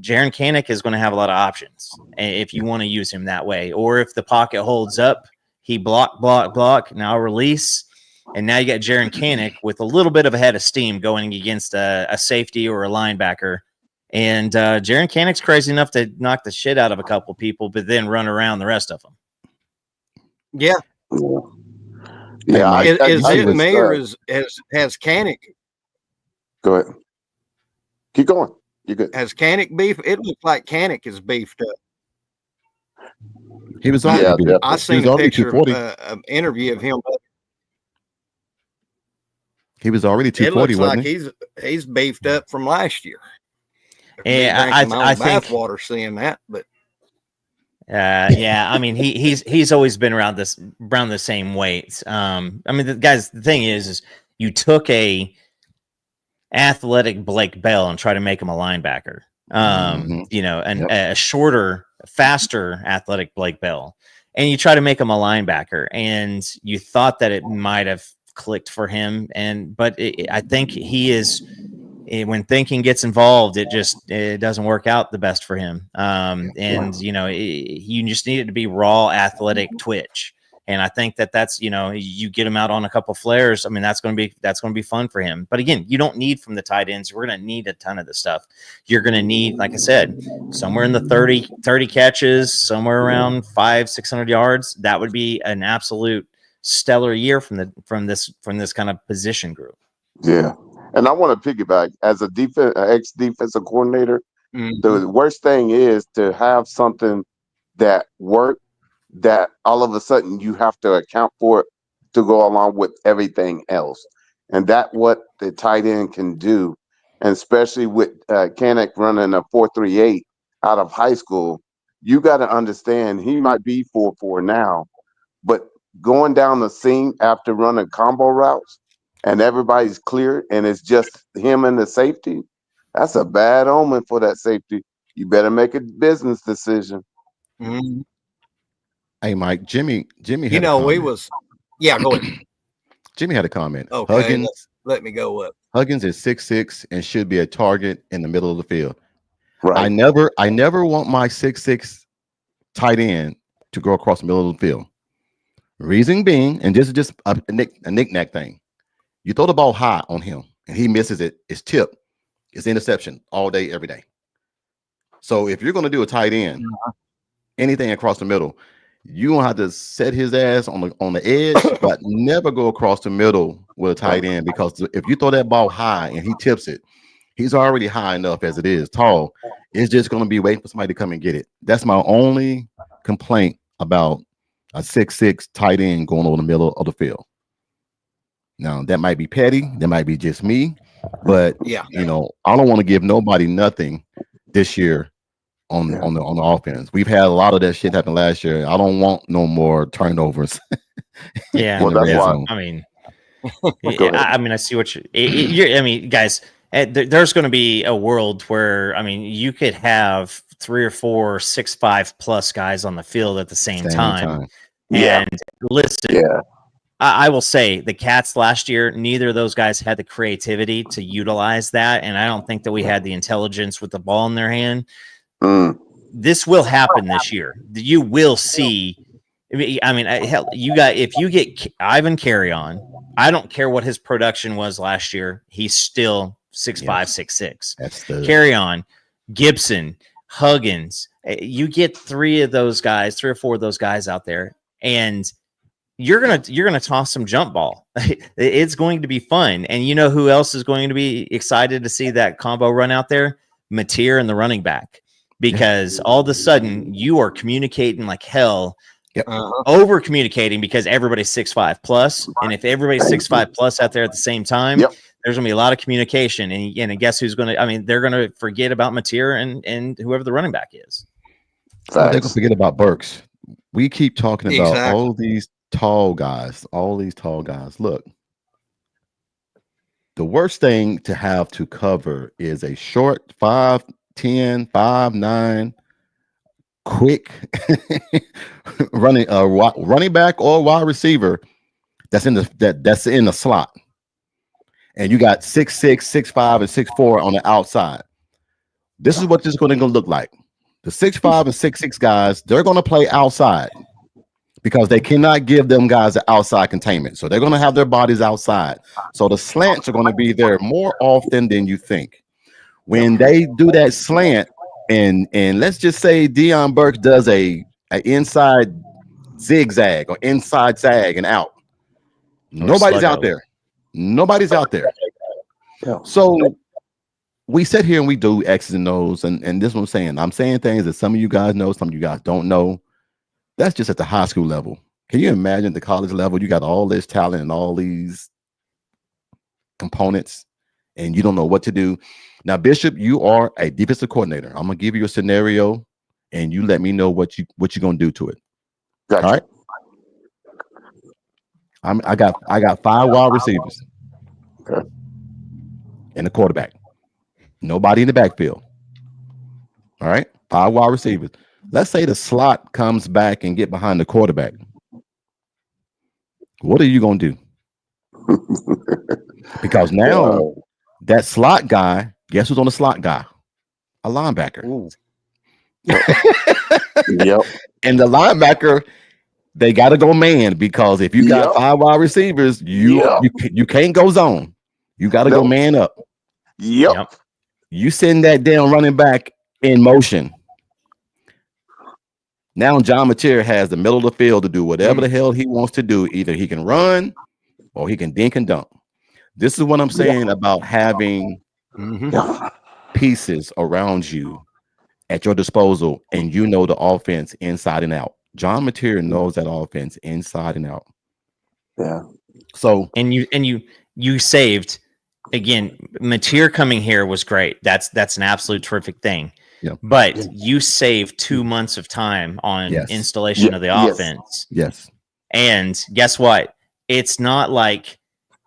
Speaker 3: Jaren Kanak is going to have a lot of options if you want to use him that way. Or if the pocket holds up, he block, now release. And now you got Jaren Kanak with a little bit of a head of steam going against a safety or a linebacker. And Jaren Kanak's crazy enough to knock the shit out of a couple people, but then run around the rest of them.
Speaker 1: Yeah.
Speaker 2: Yeah.
Speaker 1: Is it me or has Kanak?
Speaker 2: Go ahead. Keep going. You good?
Speaker 1: Has Kanak beef? It looks like Kanak is beefed up.
Speaker 4: He was already.
Speaker 2: Yeah,
Speaker 1: I seen a picture of an interview of him.
Speaker 4: He was already 240.
Speaker 1: It looks like he's beefed up from last year.
Speaker 3: Yeah, I think
Speaker 1: bathwater seeing that, but
Speaker 3: yeah, I mean he's always been around the same weight. I mean, the thing is you took a athletic Blake Bell and try to make him a linebacker. You know, and a shorter, faster, athletic Blake Bell, and you try to make him a linebacker, and you thought that it might have clicked for him, but I think he is. When thinking gets involved, it doesn't work out the best for him. And you know, you just need it to be raw, athletic twitch. And I think that's, you know, you get him out on a couple flares. I mean, that's going to be fun for him. But again, you don't need from the tight ends. We're going to need a ton of this stuff. You're going to need, like I said, somewhere in the 30 catches, somewhere around 500-600 yards. That would be an absolute stellar year from this kind of position group.
Speaker 2: Yeah. And I want to piggyback as a ex-defensive coordinator.
Speaker 1: Mm-hmm.
Speaker 2: The worst thing is to have something that worked that all of a sudden you have to account for it to go along with everything else. And that's what the tight end can do. And especially with Kanak running a 4.38 out of high school, you got to understand he might be 4.4 now, but going down the seam after running combo routes, and everybody's clear, and it's just him and the safety, that's a bad omen for that safety. You better make a business decision.
Speaker 1: Mm-hmm.
Speaker 4: Hey, Mike, Jimmy.
Speaker 1: You know, go ahead.
Speaker 4: Jimmy had a comment.
Speaker 1: Okay,
Speaker 4: Huggins,
Speaker 1: let me go up.
Speaker 4: Huggins is 6'6" and should be a target in the middle of the field.
Speaker 2: Right.
Speaker 4: I never want my 6'6" tight end to go across the middle of the field. Reason being, and this is just a knick-knack thing. You throw the ball high on him and he misses it, it's tipped, it's interception all day, every day. So if you're going to do a tight end, anything across the middle, you're going to have to set his ass on the edge, but never go across the middle with a tight end, because if you throw that ball high and he tips it, he's already high enough as it is, tall. It's just going to be waiting for somebody to come and get it. That's my only complaint about a 6'6" tight end going over the middle of the field. Now, that might be petty. That might be just me. But,
Speaker 1: yeah,
Speaker 4: you know, I don't want to give nobody nothing this year on the offense. We've had a lot of that shit happen last year. I don't want no more turnovers.
Speaker 3: Yeah.
Speaker 2: Well, that's why.
Speaker 3: I mean, I see what you're I mean, guys, there's going to be a world where, I mean, you could have 3 or 4 6'5" plus guys on the field at the same time.
Speaker 2: Yeah.
Speaker 3: And listen, I will say the Cats last year, neither of those guys had the creativity to utilize that. And I don't think that we had the intelligence with the ball in their hand. This will happen this year. You will see. I mean, hell, if you get Ivan Carry-On, I don't care what his production was last year. He's still 6'5", 6'6".
Speaker 4: That's the
Speaker 3: Carry-On, Gibson, Huggins. You get 3 or 4 of those guys out there, and you're gonna toss some jump ball. It's going to be fun. And you know who else is going to be excited to see that combo run out there? Mateer and the running back, because all of a sudden you are communicating like hell. Over communicating, because everybody's 6'5" plus, and if everybody's 6'5" plus out there at the same time, There's going to be a lot of communication, and guess who's going to? I mean, they're going to forget about Mateer and whoever the running back is.
Speaker 4: Oh, they're gonna forget about Burks. We keep talking about
Speaker 1: Exactly.
Speaker 4: all these tall guys. Look, the worst thing to have to cover is a short 5'10", 5'9", quick running back or wide receiver that's in the slot. And you got 6'6", 6'5", and 6'4" on the outside. This is what this is going to look like. The 6'5" and 6'6" guys, they're going to play outside because they cannot give them guys the outside containment. So they're going to have their bodies outside. So the slants are going to be there more often than you think. When they do that slant, and let's just say Deion Burks does a inside zigzag or inside zag and out. Nobody's out there. Nobody's out there. So we sit here and we do X's and O's, and this is what I'm saying. I'm saying things that some of you guys know, some of you guys don't know. That's just at the high school level. Can you imagine the college level? You got all this talent and all these components, and you don't know what to do. Now, Bishop, you are a defensive coordinator. I'm gonna give you a scenario, and you let me know what you're gonna do to it.
Speaker 2: Gotcha.
Speaker 4: All right. I got 5 wide receivers,
Speaker 2: Okay.
Speaker 4: and a quarterback. Nobody in the backfield. All right, 5 wide receivers. Let's say the slot comes back and get behind the quarterback. What are you gonna do? Because now that slot guy, guess who's on the slot guy? A linebacker.
Speaker 2: Yep.
Speaker 4: And the linebacker, they got to go man, because if you got 5 wide receivers, you can't go zone. You got to go man up.
Speaker 2: Yep.
Speaker 4: You send that damn running back in motion. Now John Mateer has the middle of the field to do whatever the hell he wants to do. Either he can run or he can dink and dunk. This is what I'm saying about having pieces around you at your disposal, and you know the offense inside and out. John Mateer knows that offense inside and out.
Speaker 2: Yeah.
Speaker 4: So
Speaker 3: and you saved. Again, Mateer coming here was great. That's an absolute terrific thing.
Speaker 4: Yeah.
Speaker 3: But you saved 2 months of time on installation of the offense.
Speaker 4: Yes.
Speaker 3: And guess what? It's not like,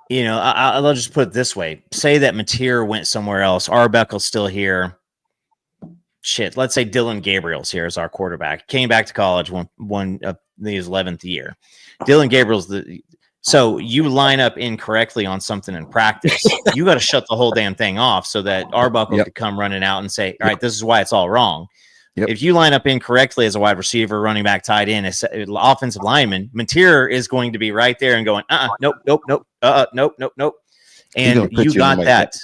Speaker 3: I'll just put it this way. Say that Mateer went somewhere else. Arbeckle's still here. Shit, let's say Dylan Gabriel's here as our quarterback. Came back to college, won his 11th year. Dylan Gabriel's so you line up incorrectly on something in practice. You got to shut the whole damn thing off so that Arbuckle could come running out and say, all right, this is why it's all wrong. Yep. If you line up incorrectly as a wide receiver, running back, tight end, offensive lineman, Mateer is going to be right there and going, nope. And you got that.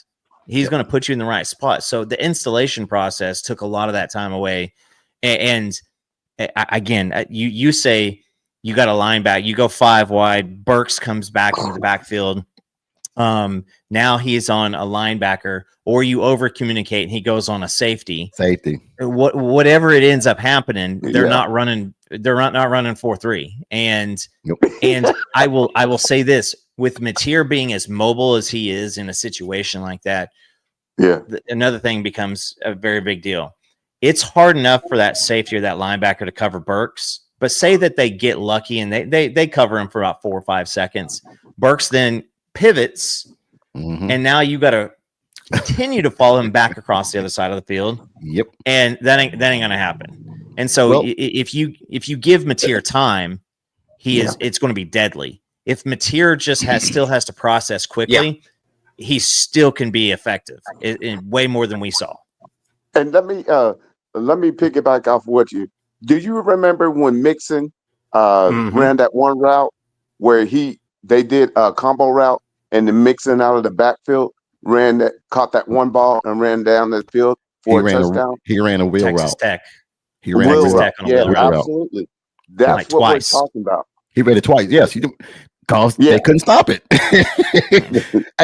Speaker 3: He's going to put you in the right spot. So the installation process took a lot of that time away. And again, you say, you got a linebacker, you go 5 wide, Burks comes back into the backfield. Now he's on a linebacker, or you over communicate and he goes on a safety. Whatever it ends up happening, they're not running 4-3. And I will say this, with Mateer being as mobile as he is in a situation like that, another thing becomes a very big deal. It's hard enough for that safety or that linebacker to cover Burks. But say that they get lucky and they cover him for about 4 or 5 seconds. Burks then pivots, and now you got to continue to follow him back across the other side of the field.
Speaker 4: Yep.
Speaker 3: And that ain't gonna happen. And so if you give Mateer time, it's going to be deadly. If Mateer just still has to process quickly, he still can be effective in way more than we saw.
Speaker 2: And let me piggyback off what you. Do you remember when Mixon ran that one route where they did a combo route, and the Mixon out of the backfield caught that one ball and ran down the field for a touchdown?
Speaker 4: He ran a wheel
Speaker 3: Texas
Speaker 4: route.
Speaker 3: Tech.
Speaker 4: He ran a wheel route.
Speaker 2: Absolutely. That's
Speaker 3: like
Speaker 2: what
Speaker 3: twice.
Speaker 2: we're talking about.
Speaker 4: He ran it twice. Yes, because they couldn't stop it.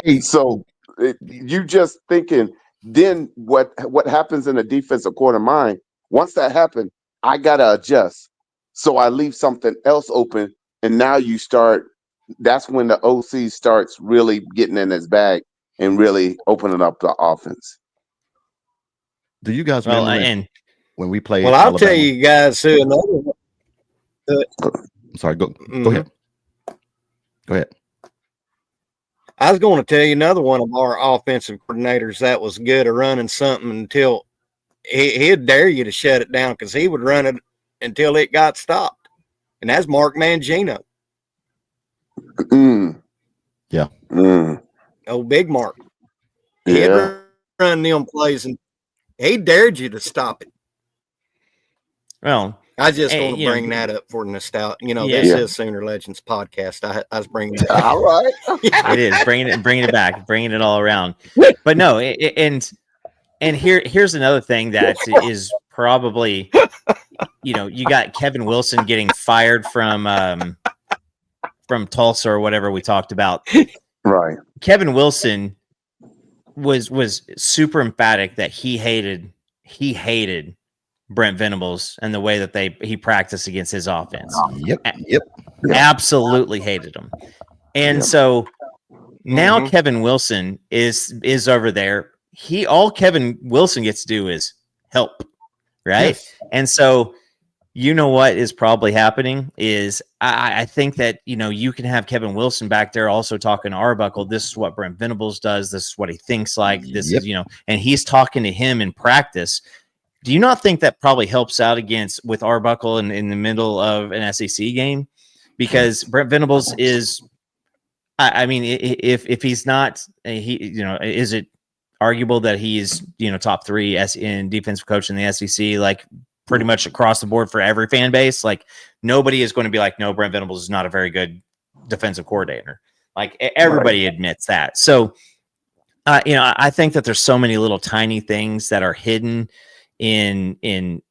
Speaker 2: Hey, so you just thinking. Then what happens in the defensive quarter mind? Once that happened, I gotta adjust. So I leave something else open, and now you start. That's when the OC starts really getting in his bag and really opening up the offense.
Speaker 4: Do you guys
Speaker 3: Well,
Speaker 4: remember
Speaker 3: and
Speaker 4: when we played
Speaker 1: Well, I'll
Speaker 4: Alabama?
Speaker 1: tell you guys who another one.
Speaker 4: I'm sorry, go ahead. Go ahead.
Speaker 1: I was going to tell you another one of our offensive coordinators that was good at running something until he'd dare you to shut it down because he would run it until it got stopped. And that's Mark Mangino.
Speaker 4: Yeah.
Speaker 1: Oh, Big Mark.
Speaker 2: Yeah.
Speaker 1: He'd run them plays and he dared you to stop it.
Speaker 3: well,
Speaker 1: I just
Speaker 3: Hey,
Speaker 1: want to
Speaker 3: you know,
Speaker 1: bring that up for nostalgia.
Speaker 3: Yeah.
Speaker 1: This
Speaker 2: Yeah.
Speaker 1: is Sooner Legends podcast. I was bringing it up.
Speaker 2: All right.
Speaker 3: it is bringing it back, bringing it all around. But no, and here's another thing that is probably, you got Kevin Wilson getting fired from Tulsa or whatever we talked about.
Speaker 2: Right.
Speaker 3: Kevin Wilson was super emphatic that he hated Brent Venables and the way that he practiced against his offense.
Speaker 4: Yep.
Speaker 3: Absolutely hated him. And
Speaker 2: Yep.
Speaker 3: so now
Speaker 1: Mhm.
Speaker 3: Kevin Wilson is over there. All Kevin Wilson gets to do is help, right?
Speaker 4: Yes.
Speaker 3: And so what is probably happening is I think that, you can have Kevin Wilson back there also talking to Arbuckle. This is what Brent Venables does. This is what he thinks like. This
Speaker 4: Yep.
Speaker 3: is, and he's talking to him in practice. Do you not think that probably helps out with Arbuckle in the middle of an SEC game? Because Brent Venables is, I mean, if he's not, is it arguable that he's, top 3 in defensive coach in the SEC, like pretty much across the board for every fan base? Like nobody is going to be like, no, Brent Venables is not a very good defensive coordinator. Like everybody admits that. So, I think that there's so many little tiny things that are hidden in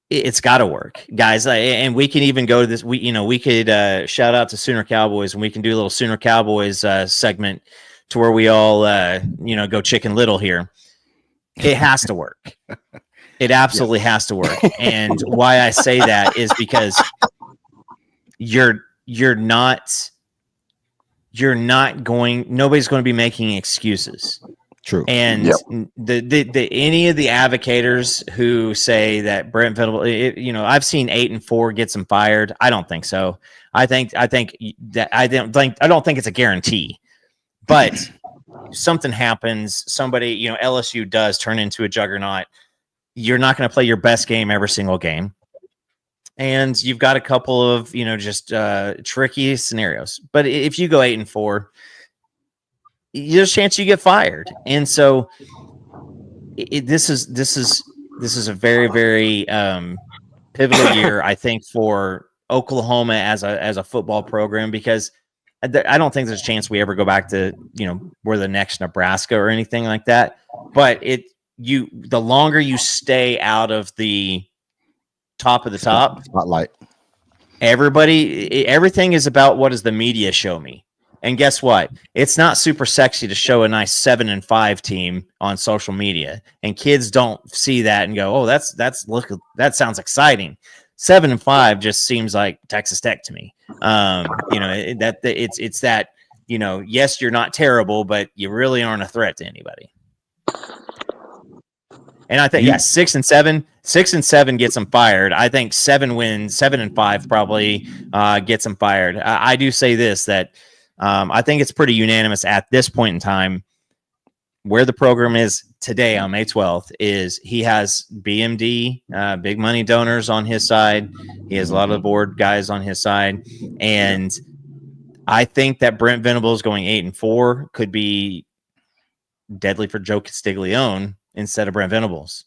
Speaker 3: it's got to work, guys. And we can even go to this. We could shout out to Sooner Cowboys, and we can do a little Sooner Cowboys segment to where we all go Chicken Little here. It has to work. It absolutely has to work. And why I say that is because nobody's going to be making excuses.
Speaker 4: True.
Speaker 3: And the any of the advocators who say that Brent Venables, I've seen 8-4 gets him fired. I don't think so. I don't think it's a guarantee. But something happens, somebody, LSU does turn into a juggernaut. You're not going to play your best game every single game. And you've got a couple of, just tricky scenarios. But if you go 8-4, there's a chance you get fired. And so this is a very, very pivotal year, I think, for Oklahoma as a football program, because I don't think there's a chance we ever go back to, we're the next Nebraska or anything like that. But the longer you stay out of the top of the top
Speaker 4: spotlight,
Speaker 3: everything is about what does the media show me. And guess what? It's not super sexy to show a nice 7-5 team on social media, and kids don't see that and go, "Oh, that sounds exciting." 7-5 just seems like Texas Tech to me. It's that, yes, you're not terrible, but you really aren't a threat to anybody. And I think 6-7 gets them fired. I think 7-5 probably gets them fired. I do say this, that I think it's pretty unanimous at this point in time where the program is today on May 12th is he has BMD, big money donors on his side. He has a lot of the board guys on his side. And I think that Brent Venables going 8-4 could be deadly for Joe Castiglione instead of Brent Venables.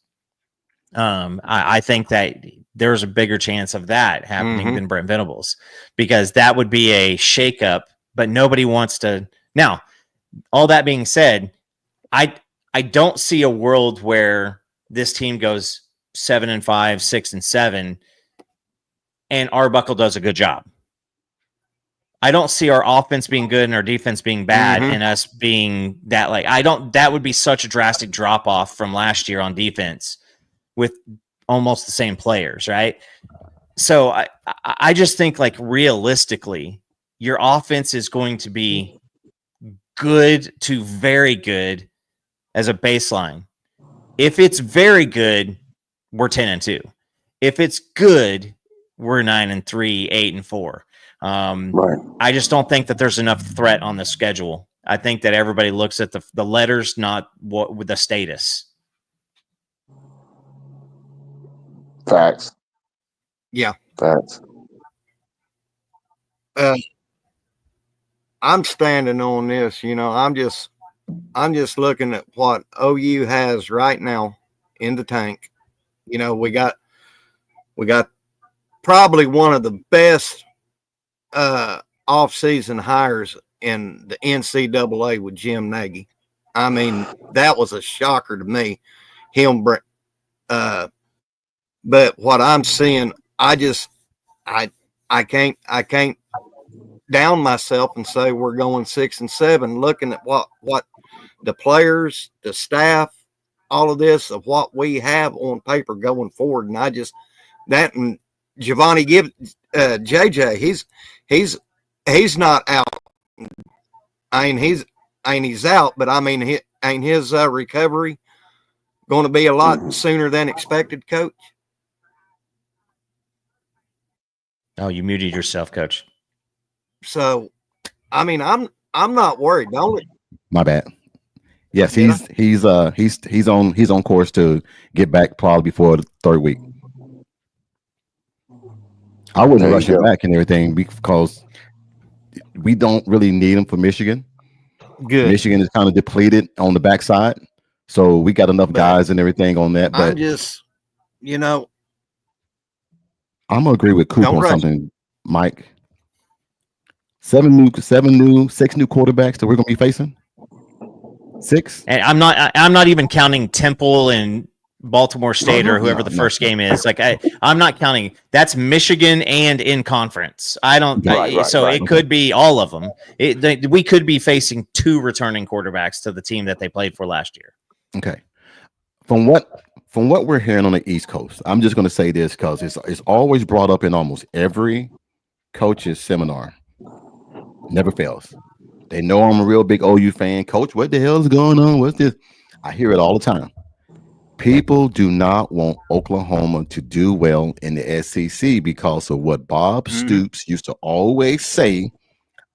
Speaker 3: I think that there's a bigger chance of that happening than Brent Venables, because that would be a shakeup, but nobody wants to. Now, all that being said, I don't see a world where this team goes 7-5, 6-7, and Arbuckle does a good job. I don't see our offense being good and our defense being bad and us being that that would be such a drastic drop off from last year on defense with almost the same players, right? So I just think realistically, your offense is going to be good to very good as a baseline. If it's very good, we're 10-2. If it's good, we're 9-3, 8-4.
Speaker 2: Right.
Speaker 3: I just don't think that there's enough threat on the schedule. I think that everybody looks at the letters, not what with the status.
Speaker 2: Facts.
Speaker 1: Yeah.
Speaker 2: Facts.
Speaker 1: I'm standing on this, I'm just looking at what OU has right now in the tank. We got probably one of the best off-season hires in the NCAA with Jim Nagy. I mean, that was a shocker to me. But what I'm seeing, I can't down myself and say we're going 6-7. Looking at what the players, the staff, all of this of what we have on paper going forward, and and Giovanni JJ, he's not out. He's out, but I mean, ain't his recovery going to be a lot sooner than expected, Coach?
Speaker 3: Oh, you muted yourself, Coach.
Speaker 1: So, I mean, I'm not worried.
Speaker 4: My bad. Yes, he's on course to get back probably before the third week. I wouldn't rush him back and everything because we don't really need him for Michigan.
Speaker 1: Good.
Speaker 4: Michigan is kind of depleted on the backside, so we got enough guys and everything on that. But
Speaker 1: I'm just,
Speaker 4: I'm gonna agree with Coop on something, Mike. 6 new quarterbacks that we're gonna be facing. 6,
Speaker 3: and I'm not even counting Temple and Baltimore State or whoever the first game is. Like I'm not counting. That's Michigan and in conference. I don't. It could be all of them. We could be facing 2 returning quarterbacks to the team that they played for last year.
Speaker 4: Okay, from what we're hearing on the East Coast, I'm just going to say this because it's always brought up in almost every coach's seminar. Never fails. They know I'm a real big OU fan. Coach, what the hell is going on? What's this? I hear it all the time. People do not want Oklahoma to do well in the SEC because of what Bob Stoops used to always say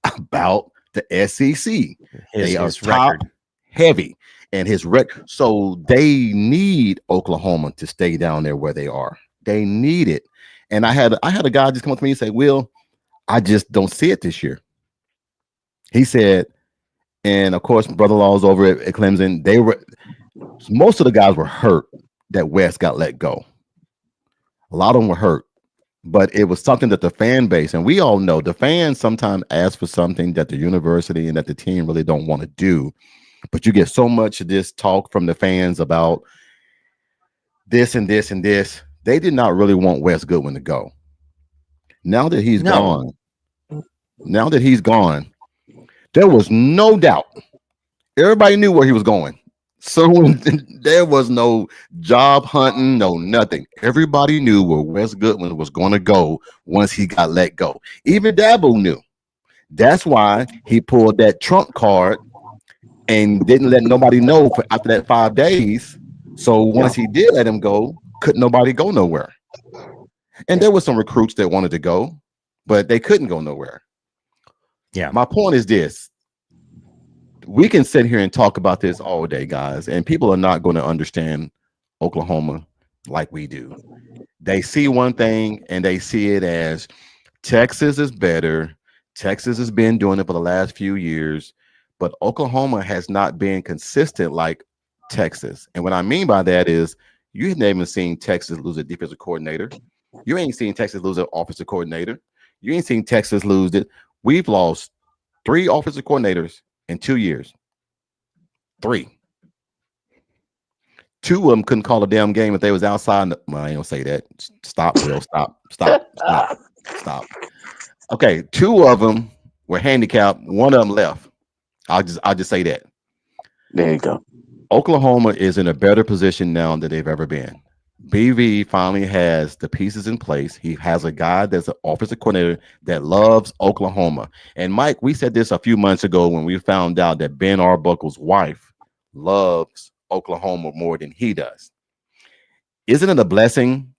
Speaker 4: about the SEC. They are top heavy and his record. So they need Oklahoma to stay down there where they are. They need it. And I had a guy just come up to me and say, Will, I just don't see it this year. He said, and of course, brother-in-law's over at Clemson. Most of the guys were hurt that West got let go. A lot of them were hurt, but it was something that the fan base, and we all know the fans sometimes ask for something that the university and that the team really don't want to do. But you get so much of this talk from the fans about this and this and this. They did not really want Wes Goodwin to go. Now that he's gone, there was no doubt. Everybody knew where he was going. So there was no job hunting, no nothing. Everybody knew where Wes Goodwin was going to go once he got let go. Even Dabo knew. That's why he pulled that trump card and didn't let nobody know after that 5 days. So once he did let him go, couldn't nobody go nowhere. And there were some recruits that wanted to go, but they couldn't go nowhere.
Speaker 3: Yeah.
Speaker 4: My point is this. We can sit here and talk about this all day, guys, and people are not going to understand Oklahoma like we do. They see one thing and they see it as Texas is better. Texas has been doing it for the last few years, but Oklahoma has not been consistent like Texas. And what I mean by that is you haven't even seen Texas lose a defensive coordinator. You ain't seen Texas lose an offensive coordinator. You ain't seen Texas lose it. We've lost 3 offensive coordinators in 2 years. 3. 2 of them couldn't call a damn game if they was outside. Well, I ain't gonna say that. Stop, Will. Stop. Okay, 2 of them were handicapped. 1 of them left. I'll just say that.
Speaker 2: There you go.
Speaker 4: Oklahoma is in a better position now than they've ever been. BV finally has the pieces in place. He has a guy that's an offensive coordinator that loves Oklahoma. And Mike, we said this a few months ago when we found out that Ben Arbuckle's wife loves Oklahoma more than he does. Isn't it a blessing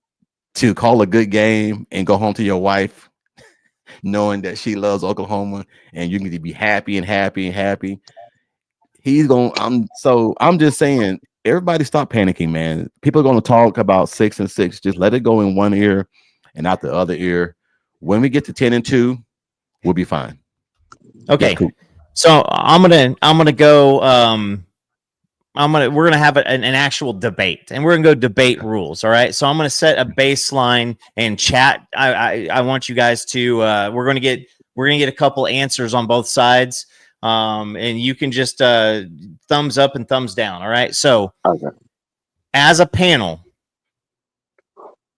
Speaker 4: to call a good game and go home to your wife knowing that she loves Oklahoma and you can be happy and happy and happy? I'm just saying, everybody stop panicking, man. People are going to talk about 6-6. Just let it go in one ear and out the other ear. When we get to 10-2, we'll be fine.
Speaker 3: Okay.
Speaker 4: Cool.
Speaker 3: So I'm gonna go. We're gonna have an actual debate, and we're gonna go debate rules. All right. So I'm gonna set a baseline and chat. I want you guys to. We're gonna get a couple answers on both sides. And you can just thumbs up and thumbs down. All right. So as a panel,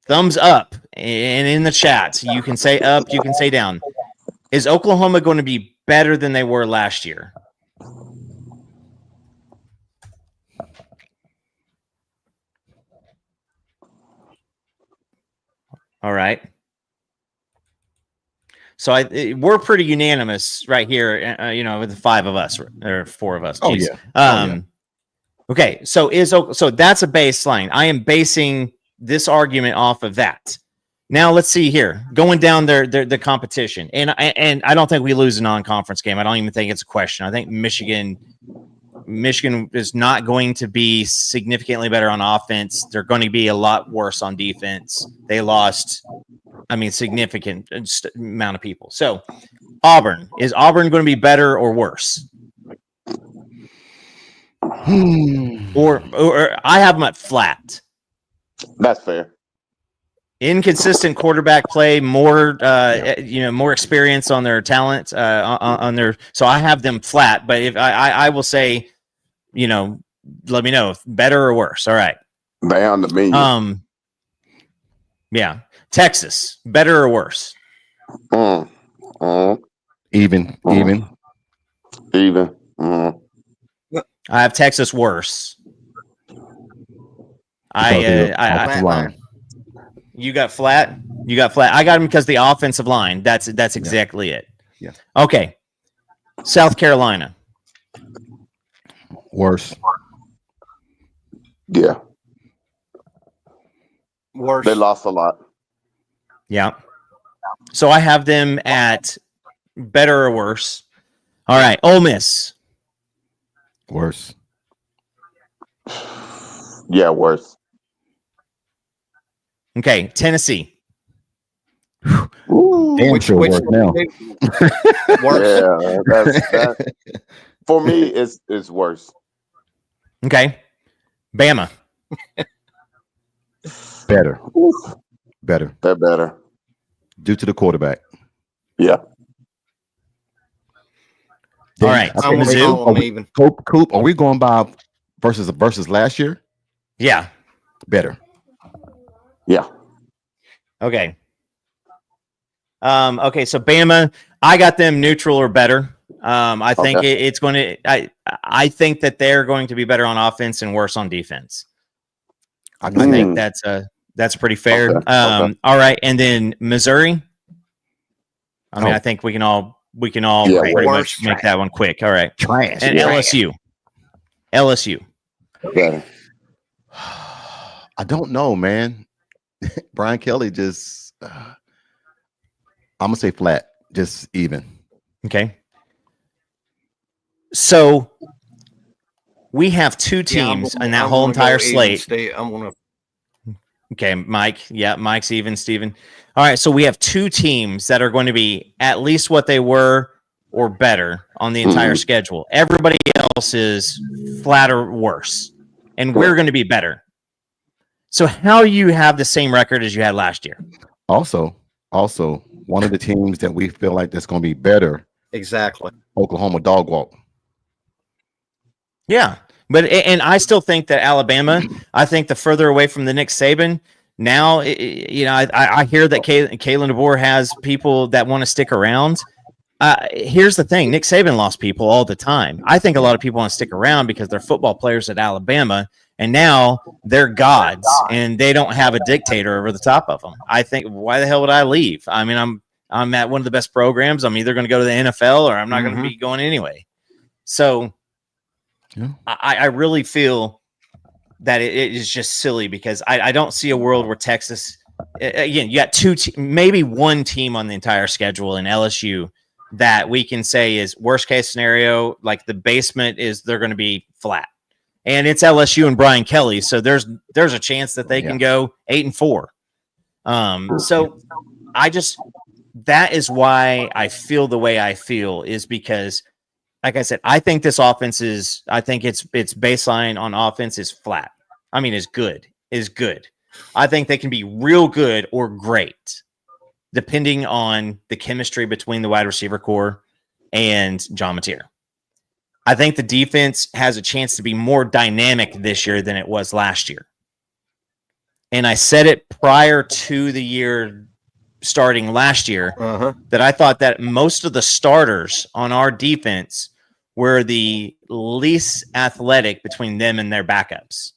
Speaker 3: thumbs up, and in the chat, you can say up, you can say down. Is Oklahoma going to be better than they were last year? All right. So we're pretty unanimous right here, with the 5 of us or 4 of us.
Speaker 4: Oh,
Speaker 3: Geez.
Speaker 4: yeah.
Speaker 3: Okay. So that's a baseline. I am basing this argument off of that. Now let's see here, going down the competition, and I don't think we lose a non-conference game. I don't even think it's a question. I think Michigan is not going to be significantly better on offense. They're going to be a lot worse on defense. They lost, significant amount of people. So is Auburn going to be better or worse? Or I have them at flat.
Speaker 2: That's fair.
Speaker 3: Inconsistent quarterback play, more more experience on their talent, on their. So I have them flat, but if I will say, let me know if better or worse. All right.
Speaker 2: They on the menu.
Speaker 3: Yeah. Texas, better or worse?
Speaker 4: Even.
Speaker 3: I have Texas worse. You got flat. I got them because the offensive line. That's exactly it.
Speaker 4: Yeah.
Speaker 3: Okay. South Carolina.
Speaker 4: Worse.
Speaker 2: Yeah.
Speaker 1: Worse.
Speaker 2: They lost a lot.
Speaker 3: Yeah. So I have them at better or worse. All right. Ole Miss.
Speaker 4: Worse.
Speaker 2: Yeah, worse.
Speaker 3: Okay. Tennessee.
Speaker 4: Damn sure worse now.
Speaker 1: Worse.
Speaker 2: Yeah, that for me it's worse.
Speaker 3: Okay. Bama.
Speaker 4: Better. Better.
Speaker 2: They're better.
Speaker 4: Due to the quarterback.
Speaker 2: Yeah.
Speaker 3: All right.
Speaker 1: I'm gonna call them even.
Speaker 4: Coop, are we going by versus last year?
Speaker 3: Yeah.
Speaker 4: Better.
Speaker 2: Yeah.
Speaker 3: Okay. Okay. So Bama, I got them neutral or better. I think it's going to. I think that they're going to be better on offense and worse on defense. I think that's pretty fair.
Speaker 2: Okay.
Speaker 3: All right, and then Missouri. I think we can all pretty much make that one quick. All right,
Speaker 4: Trash.
Speaker 3: and LSU.
Speaker 2: Better.
Speaker 4: I don't know, man. Brian Kelly just. I'm gonna say flat, just even.
Speaker 3: Okay. So we have 2 teams in that whole entire slate. Okay, Mike. Yeah, Mike's even, Steven. All right, so we have 2 teams that are going to be at least what they were or better on the entire schedule. Everybody else is flat or worse, and we're going to be better. So how do you have the same record as you had last year?
Speaker 4: Also, one of the teams that we feel like that's going to be better.
Speaker 1: Exactly.
Speaker 4: Oklahoma dog walk.
Speaker 3: Yeah, but I still think that Alabama. I think the further away from the Nick Saban now, I hear that Kalen DeBoer has people that want to stick around. Here's the thing. Nick Saban lost people all the time. I think a lot of people want to stick around because they're football players at Alabama, and now they're gods, and they don't have a dictator over the top of them. I think, why the hell would I leave? I mean, I'm at one of the best programs. I'm either going to go to the NFL or I'm not going to be going anyway. So I really feel that it is just silly because I don't see a world where Texas, again, you got maybe one team on the entire schedule in LSU that we can say is worst case scenario. Like the basement is they're going to be flat, and it's LSU and Brian Kelly. So there's a chance that they can go 8-4. So that is why I feel the way I feel, is because, like I said, I think this offense I think its baseline on offense is flat. I mean, is good. I think they can be real good or great, depending on the chemistry between the wide receiver core and John Mateer. I think the defense has a chance to be more dynamic this year than it was last year. And I said it prior to the year starting last year that I thought that most of the starters on our defense were the least athletic between them and their backups.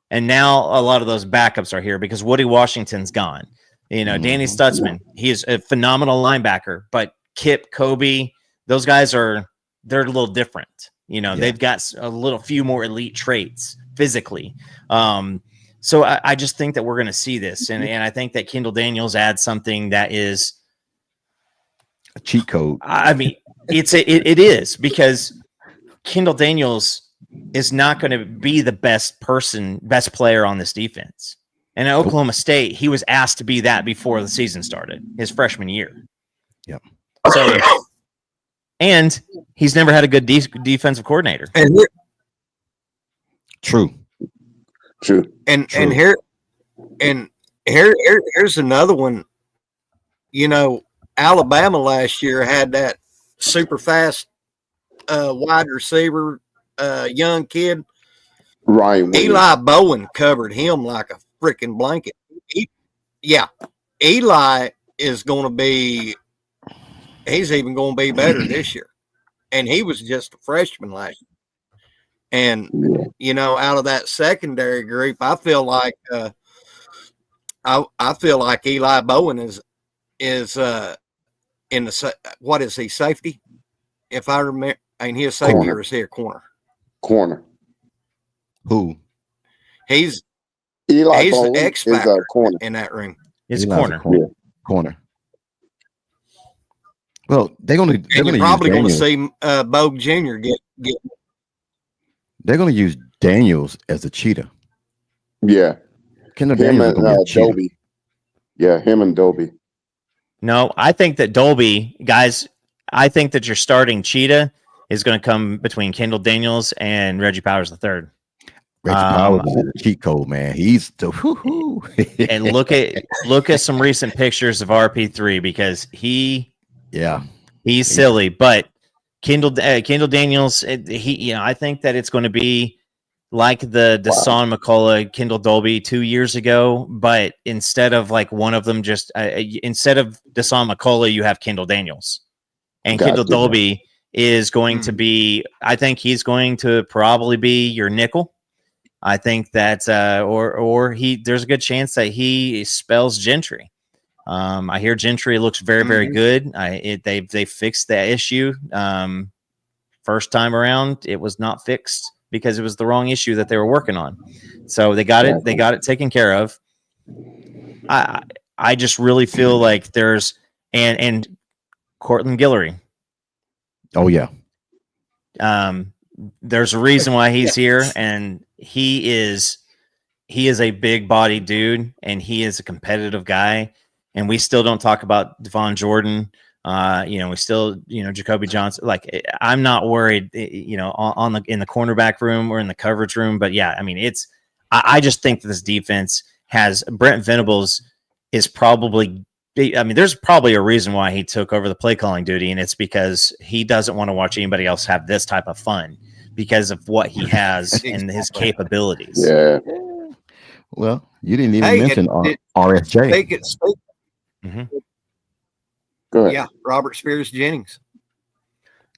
Speaker 3: And now a lot of those backups are here because Woody Washington's gone. You know, Danny Stutzman, he is a phenomenal linebacker, but Kip, Kobe, those guys they're a little different. You know, they've got a few more elite traits physically. So I just think that we're going to see this. And I think that Kendall Daniels adds something that is
Speaker 4: a cheat code.
Speaker 3: I mean, it is, because Kendall Daniels is not going to be the best player on this defense. And at Oklahoma State, he was asked to be that before the season started, his freshman year.
Speaker 4: Yep.
Speaker 3: So, and he's never had a good defensive coordinator.
Speaker 4: True.
Speaker 1: And here's another one. You know, Alabama last year had that super fast wide receiver, young kid.
Speaker 2: Ryan Williams.
Speaker 1: Eli Bowen covered him like a freaking blanket. Eli is going to be. He's even going to be better this year, and he was just a freshman last year. And you know, out of that secondary group, I feel like I feel like Eli Bowen is in the what is he, safety? If I remember, ain't he a safety
Speaker 2: Corner.
Speaker 1: or is he a corner?
Speaker 2: Corner.
Speaker 4: Who?
Speaker 1: He's
Speaker 2: Eli
Speaker 1: the
Speaker 2: Bowen
Speaker 1: X
Speaker 2: is a
Speaker 1: factor
Speaker 2: corner.
Speaker 1: in that room.
Speaker 3: It's
Speaker 4: Eli's
Speaker 3: corner.
Speaker 4: Corner. Well, they're gonna
Speaker 1: You're probably going to
Speaker 4: Daniels.
Speaker 1: see Bogue Jr. get.
Speaker 4: They're gonna use Daniels as a cheetah.
Speaker 2: Yeah.
Speaker 4: Kendall
Speaker 2: Him
Speaker 4: Daniels is
Speaker 2: and
Speaker 4: gonna be a cheetah.
Speaker 2: Dobie. Yeah, him and Dobie.
Speaker 3: No, I think that Dolby, guys, I think that your starting cheetah is going to come between Kendall Daniels and Reggie Powers III.
Speaker 4: Reggie Powers is a cheat code, man. He's the whoo-hoo.
Speaker 3: And look at some recent pictures of RP3, because he's silly, but Kendall Daniels, I think that it's going to be like the Deshaun McCullough, Kendall Dolby 2 years ago, but instead of like one of them, just instead of Deshaun McCullough, you have Kendall Daniels, and Kendall Dolby is going to be. I think he's going to probably be your nickel. I think that, there's a good chance that he spells Gentry. I hear Gentry looks very, very good. They fixed that issue. First time around, it was not fixed because it was the wrong issue that they were working on. So they got it. They got it taken care of. I just really feel like there's and Cortland Guillory.
Speaker 4: Oh yeah.
Speaker 3: There's a reason why he's here, and he is a big body dude, and he is a competitive guy. And we still don't talk about Devon Jordan. We still, Jacoby Johnson. Like, I'm not worried, in the cornerback room or in the coverage room. But yeah, I mean, I just think that this defense has Brent Venables is probably. I mean, there's probably a reason why he took over the play calling duty, and it's because he doesn't want to watch anybody else have this type of fun because of what he has and his capabilities.
Speaker 2: Yeah.
Speaker 4: Well, you didn't even mention RSJ.
Speaker 1: Speak.
Speaker 2: Go ahead.
Speaker 1: Yeah, Robert Spears Jennings.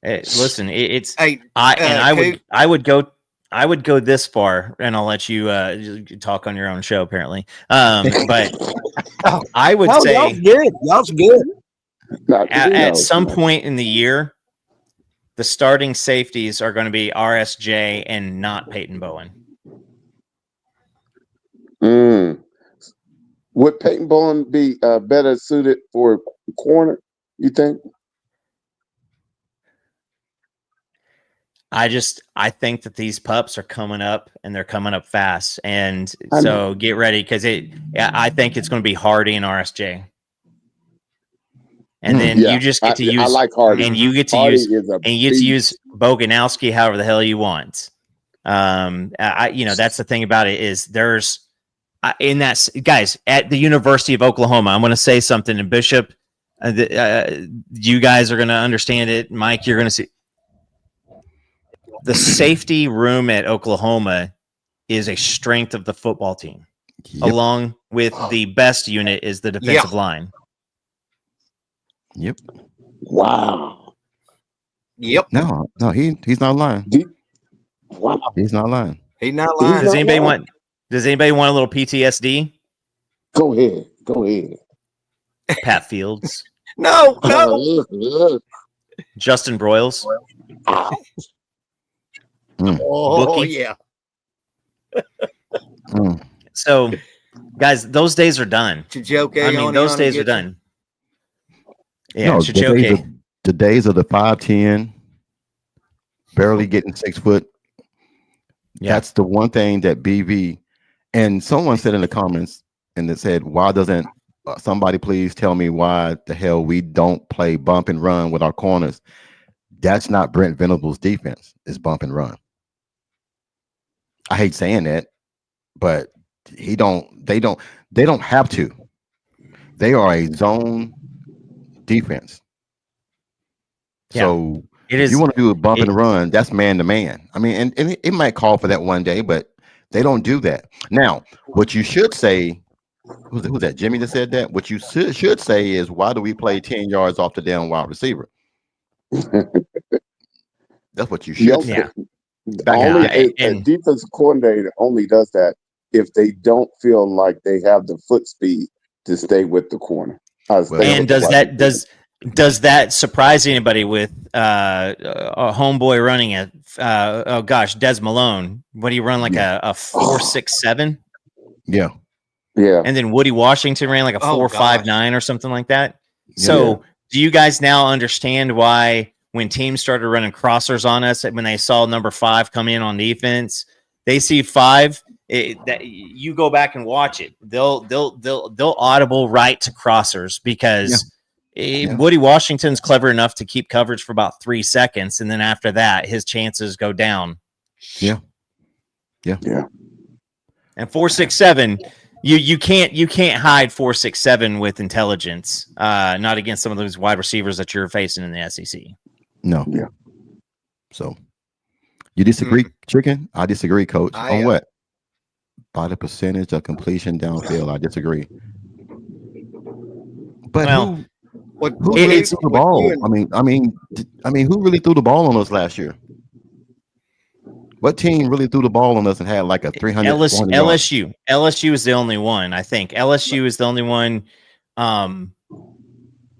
Speaker 3: Listen, it's
Speaker 1: Hey,
Speaker 3: I would go this far, and I'll let you talk on your own show apparently. But I would say
Speaker 5: y'all's good. Y'all's good.
Speaker 2: Not to be
Speaker 3: at
Speaker 2: known.
Speaker 3: some point in the year, the starting safeties are going to be RSJ and not Peyton Bowen.
Speaker 2: Would Peyton Bowen be better suited for corner, you think?
Speaker 3: I think that these pups are coming up and they're coming up fast. And
Speaker 2: I
Speaker 3: so
Speaker 2: know.
Speaker 3: get ready because I think it's going to be Hardy and RSJ. And then you just get to use
Speaker 2: I like Hardy.
Speaker 3: and you get to
Speaker 2: Hardy
Speaker 3: use
Speaker 2: is a
Speaker 3: and you get to
Speaker 2: beast.
Speaker 3: use Boganowski however the hell you want. That's the thing about it is there's in that guys at the University of Oklahoma. I'm going to say something, and Bishop, you guys are going to understand it. Mike, you're going to see the safety room at Oklahoma is a strength of the football team, along with the best unit is the defensive line.
Speaker 4: Yep.
Speaker 2: Wow.
Speaker 1: Yep.
Speaker 4: No, he's not lying.
Speaker 2: Wow.
Speaker 4: He's not lying.
Speaker 1: He's not lying.
Speaker 3: Does anybody want a little PTSD?
Speaker 2: Go ahead.
Speaker 3: Pat Fields,
Speaker 1: No.
Speaker 3: Justin Broyles.
Speaker 1: Oh,
Speaker 3: Bookie.
Speaker 1: yeah.
Speaker 3: So, guys, those days are done.
Speaker 1: Chijoke
Speaker 3: I mean, those days are done. Yeah,
Speaker 4: No,
Speaker 3: Chijoke.
Speaker 4: the days of the 5'10", barely getting 6 foot.
Speaker 3: Yeah.
Speaker 4: That's the one thing that BV and someone said in the comments and it said, why doesn't somebody please tell me why the hell we don't play bump and run with our corners? That's not Brent Venables' defense. It's bump and run. I hate saying that, but they don't have to. They are a zone defense.
Speaker 3: Yeah.
Speaker 4: So
Speaker 3: It is.
Speaker 4: if you want to do a bump and run, that's man to man. I mean, and it might call for that one day, but they don't do that. Now, what you should say, who's that? Jimmy that said that? What you should say is, why do we play 10 yards off the down wide receiver? That's what you should say.
Speaker 2: A defensive coordinator only does that if they don't feel like they have the foot speed to stay with the corner.
Speaker 3: And does that surprise anybody with a homeboy running a Des Malone? What do you run like a 4.67?
Speaker 4: Yeah.
Speaker 3: And then Woody Washington ran like a 4.59 or something like that. So do you guys now understand why when teams started running crossers on us, when they saw number 5 come in on defense, they see 5? That you go back and watch it. They'll audible right to crossers because Woody Washington's clever enough to keep coverage for about 3 seconds, and then after that, his chances go down.
Speaker 4: Yeah.
Speaker 3: And 4.67, you can't hide 4.67 with intelligence. Not against some of those wide receivers that you're facing in the SEC.
Speaker 4: No. Yeah. So you disagree, Chicken? I disagree, Coach. On what? By the percentage of completion downfield, I disagree. But who really threw the ball? I mean, who really threw the ball on us last year? What team really threw the ball on us and had like a 300?
Speaker 3: LSU is the only one. I think LSU is the only one.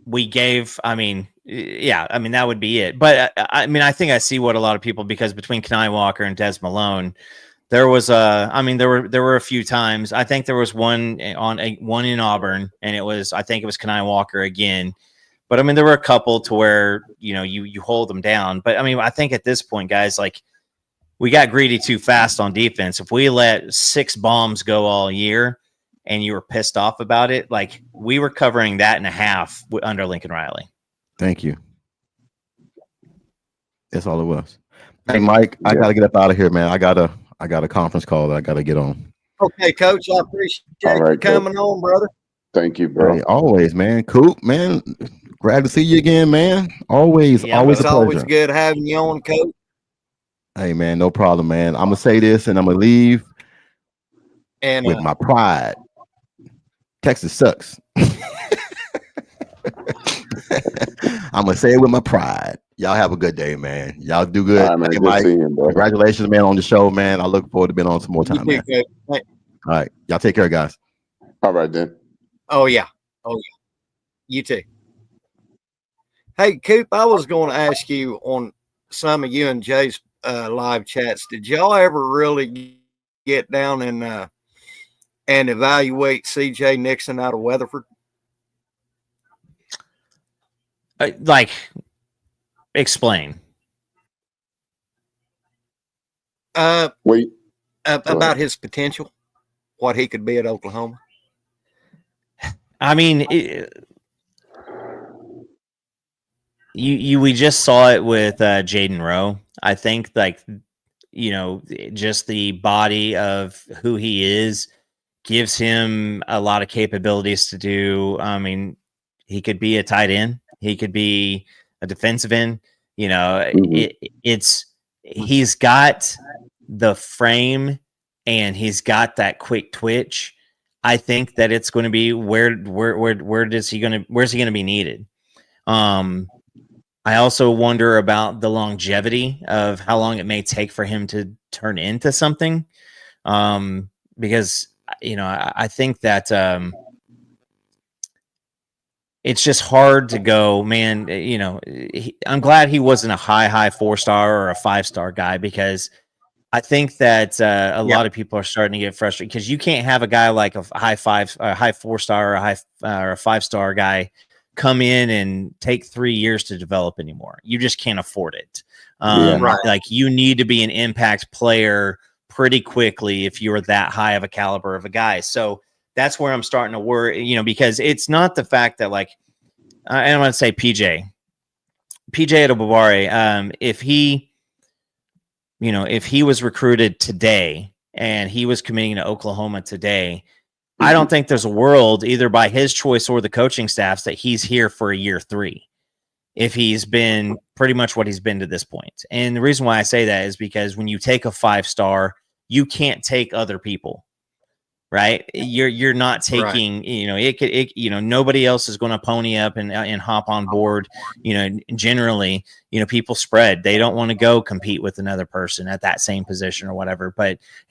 Speaker 3: We gave. I mean, that would be it. But I think I see what a lot of people, because between Kenai Walker and Des Malone, there was there were a few times. I think there was one in Auburn, and I think it was Kenai Walker again. But I mean, there were a couple to where you hold them down. But I mean, I think at this point, guys, like, we got greedy too fast on defense. If we let 6 bombs go all year, and you were pissed off about it, like, we were covering that in a half under Lincoln Riley.
Speaker 4: Thank you. That's all it was. Hey, Mike, I gotta get up out of here, man. I got a conference call that I gotta get on.
Speaker 1: Okay, Coach, I appreciate you coming on, brother.
Speaker 2: Thank you, bro.
Speaker 4: Hey, always, man. Cool, man. Glad to see you again, man. Always a pleasure.
Speaker 1: It's always good having you on, Coach.
Speaker 4: Hey, man, no problem, man. I'm gonna say this and I'm gonna leave with my pride. Texas sucks. I'm gonna say it with my pride. Y'all have a good day, man. Y'all do
Speaker 2: All
Speaker 4: good.
Speaker 2: right, man.
Speaker 4: Hey,
Speaker 2: Good
Speaker 4: Mike,
Speaker 2: seeing you, bro.
Speaker 4: congratulations, man, on the show, man. I look forward to being on some more
Speaker 1: You
Speaker 4: time,
Speaker 1: too,
Speaker 4: man.
Speaker 1: Coop. Hey,
Speaker 4: All right. Y'all take care, guys.
Speaker 2: All right, then.
Speaker 1: oh yeah, you too. Hey, Coop, I was going to ask you on some of you and Jay's live chats. Did y'all ever really get down and evaluate C.J. Nixon out of Weatherford?
Speaker 3: Like, explain.
Speaker 2: Wait.
Speaker 1: About his potential, what he could be at Oklahoma.
Speaker 3: I mean, we just saw it with Jaden Rowe. I think, like, just the body of who he is gives him a lot of capabilities to do. I mean, he could be a tight end. He could be a defensive end. He's got the frame and he's got that quick twitch. I think that it's going to be where's he going to be needed? I also wonder about the longevity of how long it may take for him to turn into something. Because I think that it's just hard to go, man. I'm glad he wasn't a high 4-star or a 5-star guy, because I think that a lot of people are starting to get frustrated because you can't have a guy like a high 4-star or a 5-star guy come in and take 3 years to develop anymore. You just can't afford it.
Speaker 1: Right.
Speaker 3: Like, you need to be an impact player pretty quickly if you're that high of a caliber of a guy. So that's where I'm starting to worry, because it's not the fact that, like, I'm going to say PJ Adebawore, if he was recruited today and he was committing to Oklahoma today, I don't think there's a world, either by his choice or the coaching staff's, that he's here for a year 3. If he's been pretty much what he's been to this point. And the reason why I say that is because when you take a 5-star, you can't take other people, right? You're not taking, nobody else is going to pony up and hop on board. Generally, people spread. They don't want to go compete with another person at that same position or whatever.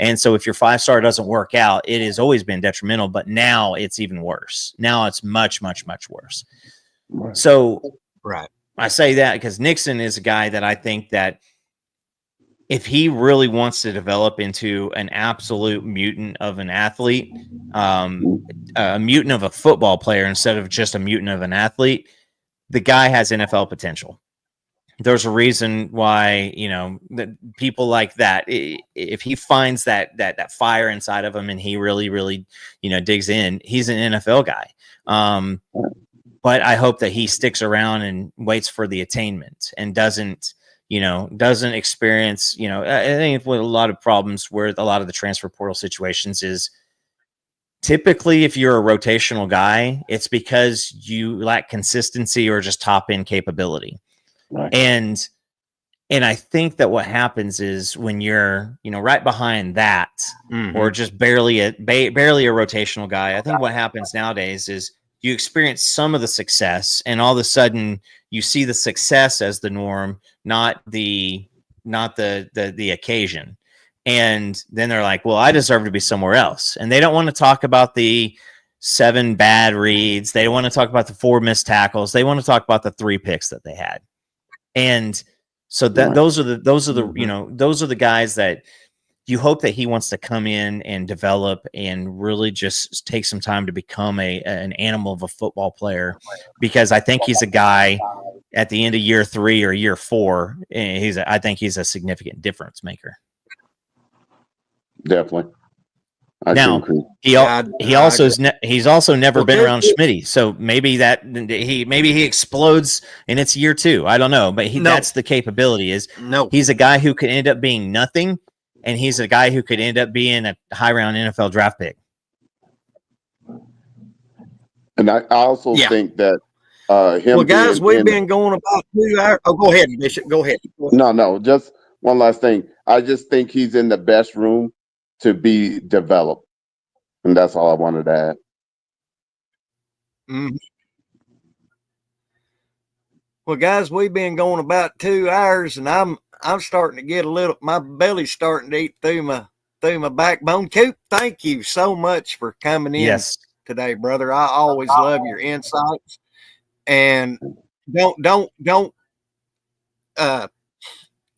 Speaker 3: And so if your 5-star doesn't work out, it has always been detrimental, but now it's even worse. Now it's much, much, much worse.
Speaker 2: Right.
Speaker 3: So
Speaker 1: Right.
Speaker 3: I say that because Nixon is a guy that I think that if he really wants to develop into an absolute mutant of an athlete, a mutant of a football player instead of just a mutant of an athlete, the guy has NFL potential. There's a reason why, that people like that, if he finds that fire inside of him and he really, really, digs in, he's an NFL guy. But I hope that he sticks around and waits for the attainment and doesn't experience, I think with a lot of problems where a lot of the transfer portal situations is typically, if you're a rotational guy, it's because you lack consistency or just top end capability.
Speaker 2: Right.
Speaker 3: And I think that what happens is when you're, right behind that, or just barely a rotational guy, I think what happens nowadays is you experience some of the success, and all of a sudden you see the success as the norm, not the occasion. And then they're like, well, I deserve to be somewhere else. And they don't want to talk about the 7 bad reads. They don't want to talk about the 4 missed tackles. They want to talk about the 3 picks that they had. And so that those are the guys that you hope that he wants to come in and develop and really just take some time to become an animal of a football player, because I think he's a guy at the end of year 3 or year 4. I think he's a significant difference maker.
Speaker 2: Definitely.
Speaker 3: He's also never been around Schmitty, so maybe he explodes and it's year 2. I don't know, but that's the capability. He's a guy who could end up being nothing, and he's a guy who could end up being a high round NFL draft pick.
Speaker 2: And I also think that him.
Speaker 1: Well, guys, we've been going about 2 hours. Oh, go ahead, Bishop. Go ahead.
Speaker 2: No, just one last thing. I just think he's in the best room to be developed. And that's all I wanted to add.
Speaker 1: Well, guys, we've been going about 2 hours, and I'm starting to get a little. My belly's starting to eat through my backbone. Coop, thank you so much for coming in
Speaker 3: Yes.
Speaker 1: today, brother. I always love your insights. And don't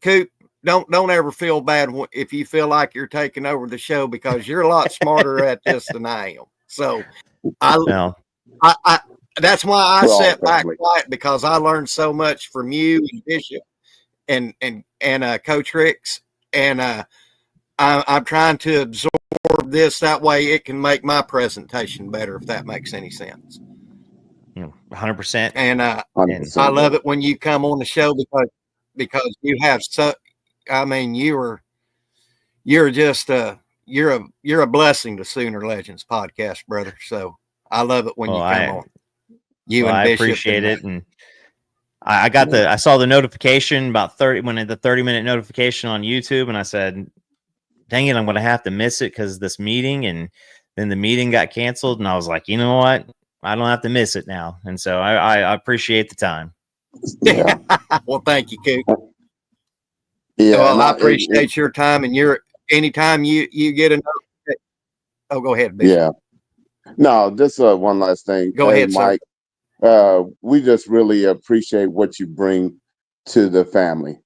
Speaker 1: Coop, don't ever feel bad if you feel like you're taking over the show, because you're a lot smarter at this than I am. So
Speaker 3: No.
Speaker 1: I that's why I
Speaker 2: We're all
Speaker 1: sat back
Speaker 2: family.
Speaker 1: quiet, because I learned so much from you and Bishop and Coach Ricks, and I'm trying to absorb this, that way it can make my presentation better, if that makes any sense.
Speaker 3: 100%.
Speaker 1: And
Speaker 2: 100%.
Speaker 1: I love it when you come on the show, because you have I mean, you're just you're a blessing to Sooner Legends podcast, brother. So I love it when you come on. You and
Speaker 3: I
Speaker 1: Bishop,
Speaker 3: appreciate it, and I saw the notification about 30-minute notification on YouTube, and I said, dang it, I'm going to have to miss it because this meeting, and then the meeting got canceled, and I was like, you know what? I don't have to miss it now. And so I appreciate the time.
Speaker 2: Yeah.
Speaker 1: Well, thank you, Coop.
Speaker 2: Yeah.
Speaker 1: Well, I appreciate your time, and anytime you get a notification. Oh, go ahead, Bishop.
Speaker 2: Yeah. No, just one last thing.
Speaker 1: Go ahead,
Speaker 2: Mike. We just really appreciate what you bring to the family.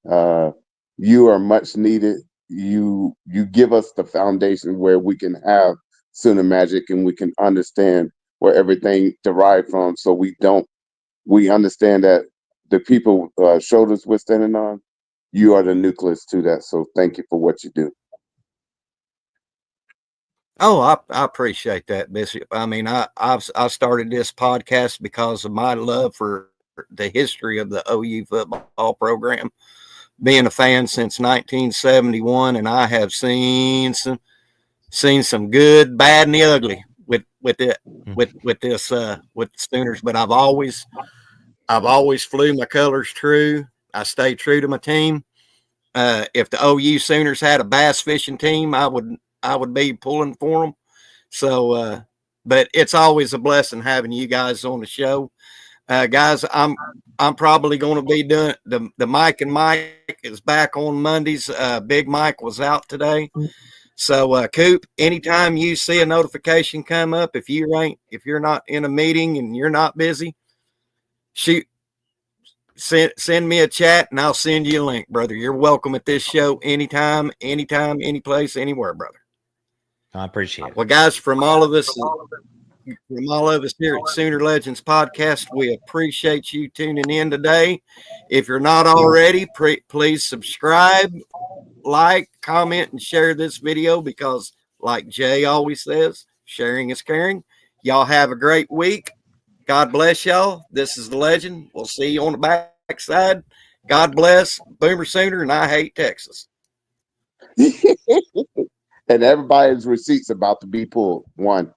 Speaker 2: You are much needed. You give us the foundation where we can have Sooner Magic, and we can understand where everything derived from. So we understand that the people shoulders we're standing on, you are the nucleus to that. So thank you for what you do.
Speaker 1: Oh, I appreciate that, Bishop. I mean, I started this podcast because of my love for the history of the OU football program. Being a fan since 1971, and I have seen some good, bad, and the ugly with the Sooners. But I've always flew my colors true. I stay true to my team. If the OU Sooners had a bass fishing team, I would be pulling for them. So, but it's always a blessing having you guys on the show. Guys, I'm probably going to be doing the Mike and Mike is back on Mondays. Big Mike was out today. So, Coop, anytime you see a notification come up, if you're not in a meeting and you're not busy, send me a chat, and I'll send you a link, brother. You're welcome at this show anytime, any place, anywhere, brother.
Speaker 3: I appreciate it.
Speaker 1: Well, guys, from all of us here at Sooner Legends Podcast, we appreciate you tuning in today. If you're not already, please subscribe, like, comment, and share this video, because, like Jay always says, sharing is caring. Y'all have a great week. God bless y'all. This is the Legend. We'll see you on the backside. God bless. Boomer Sooner, and I hate Texas.
Speaker 2: And everybody's receipts about to be pulled. One.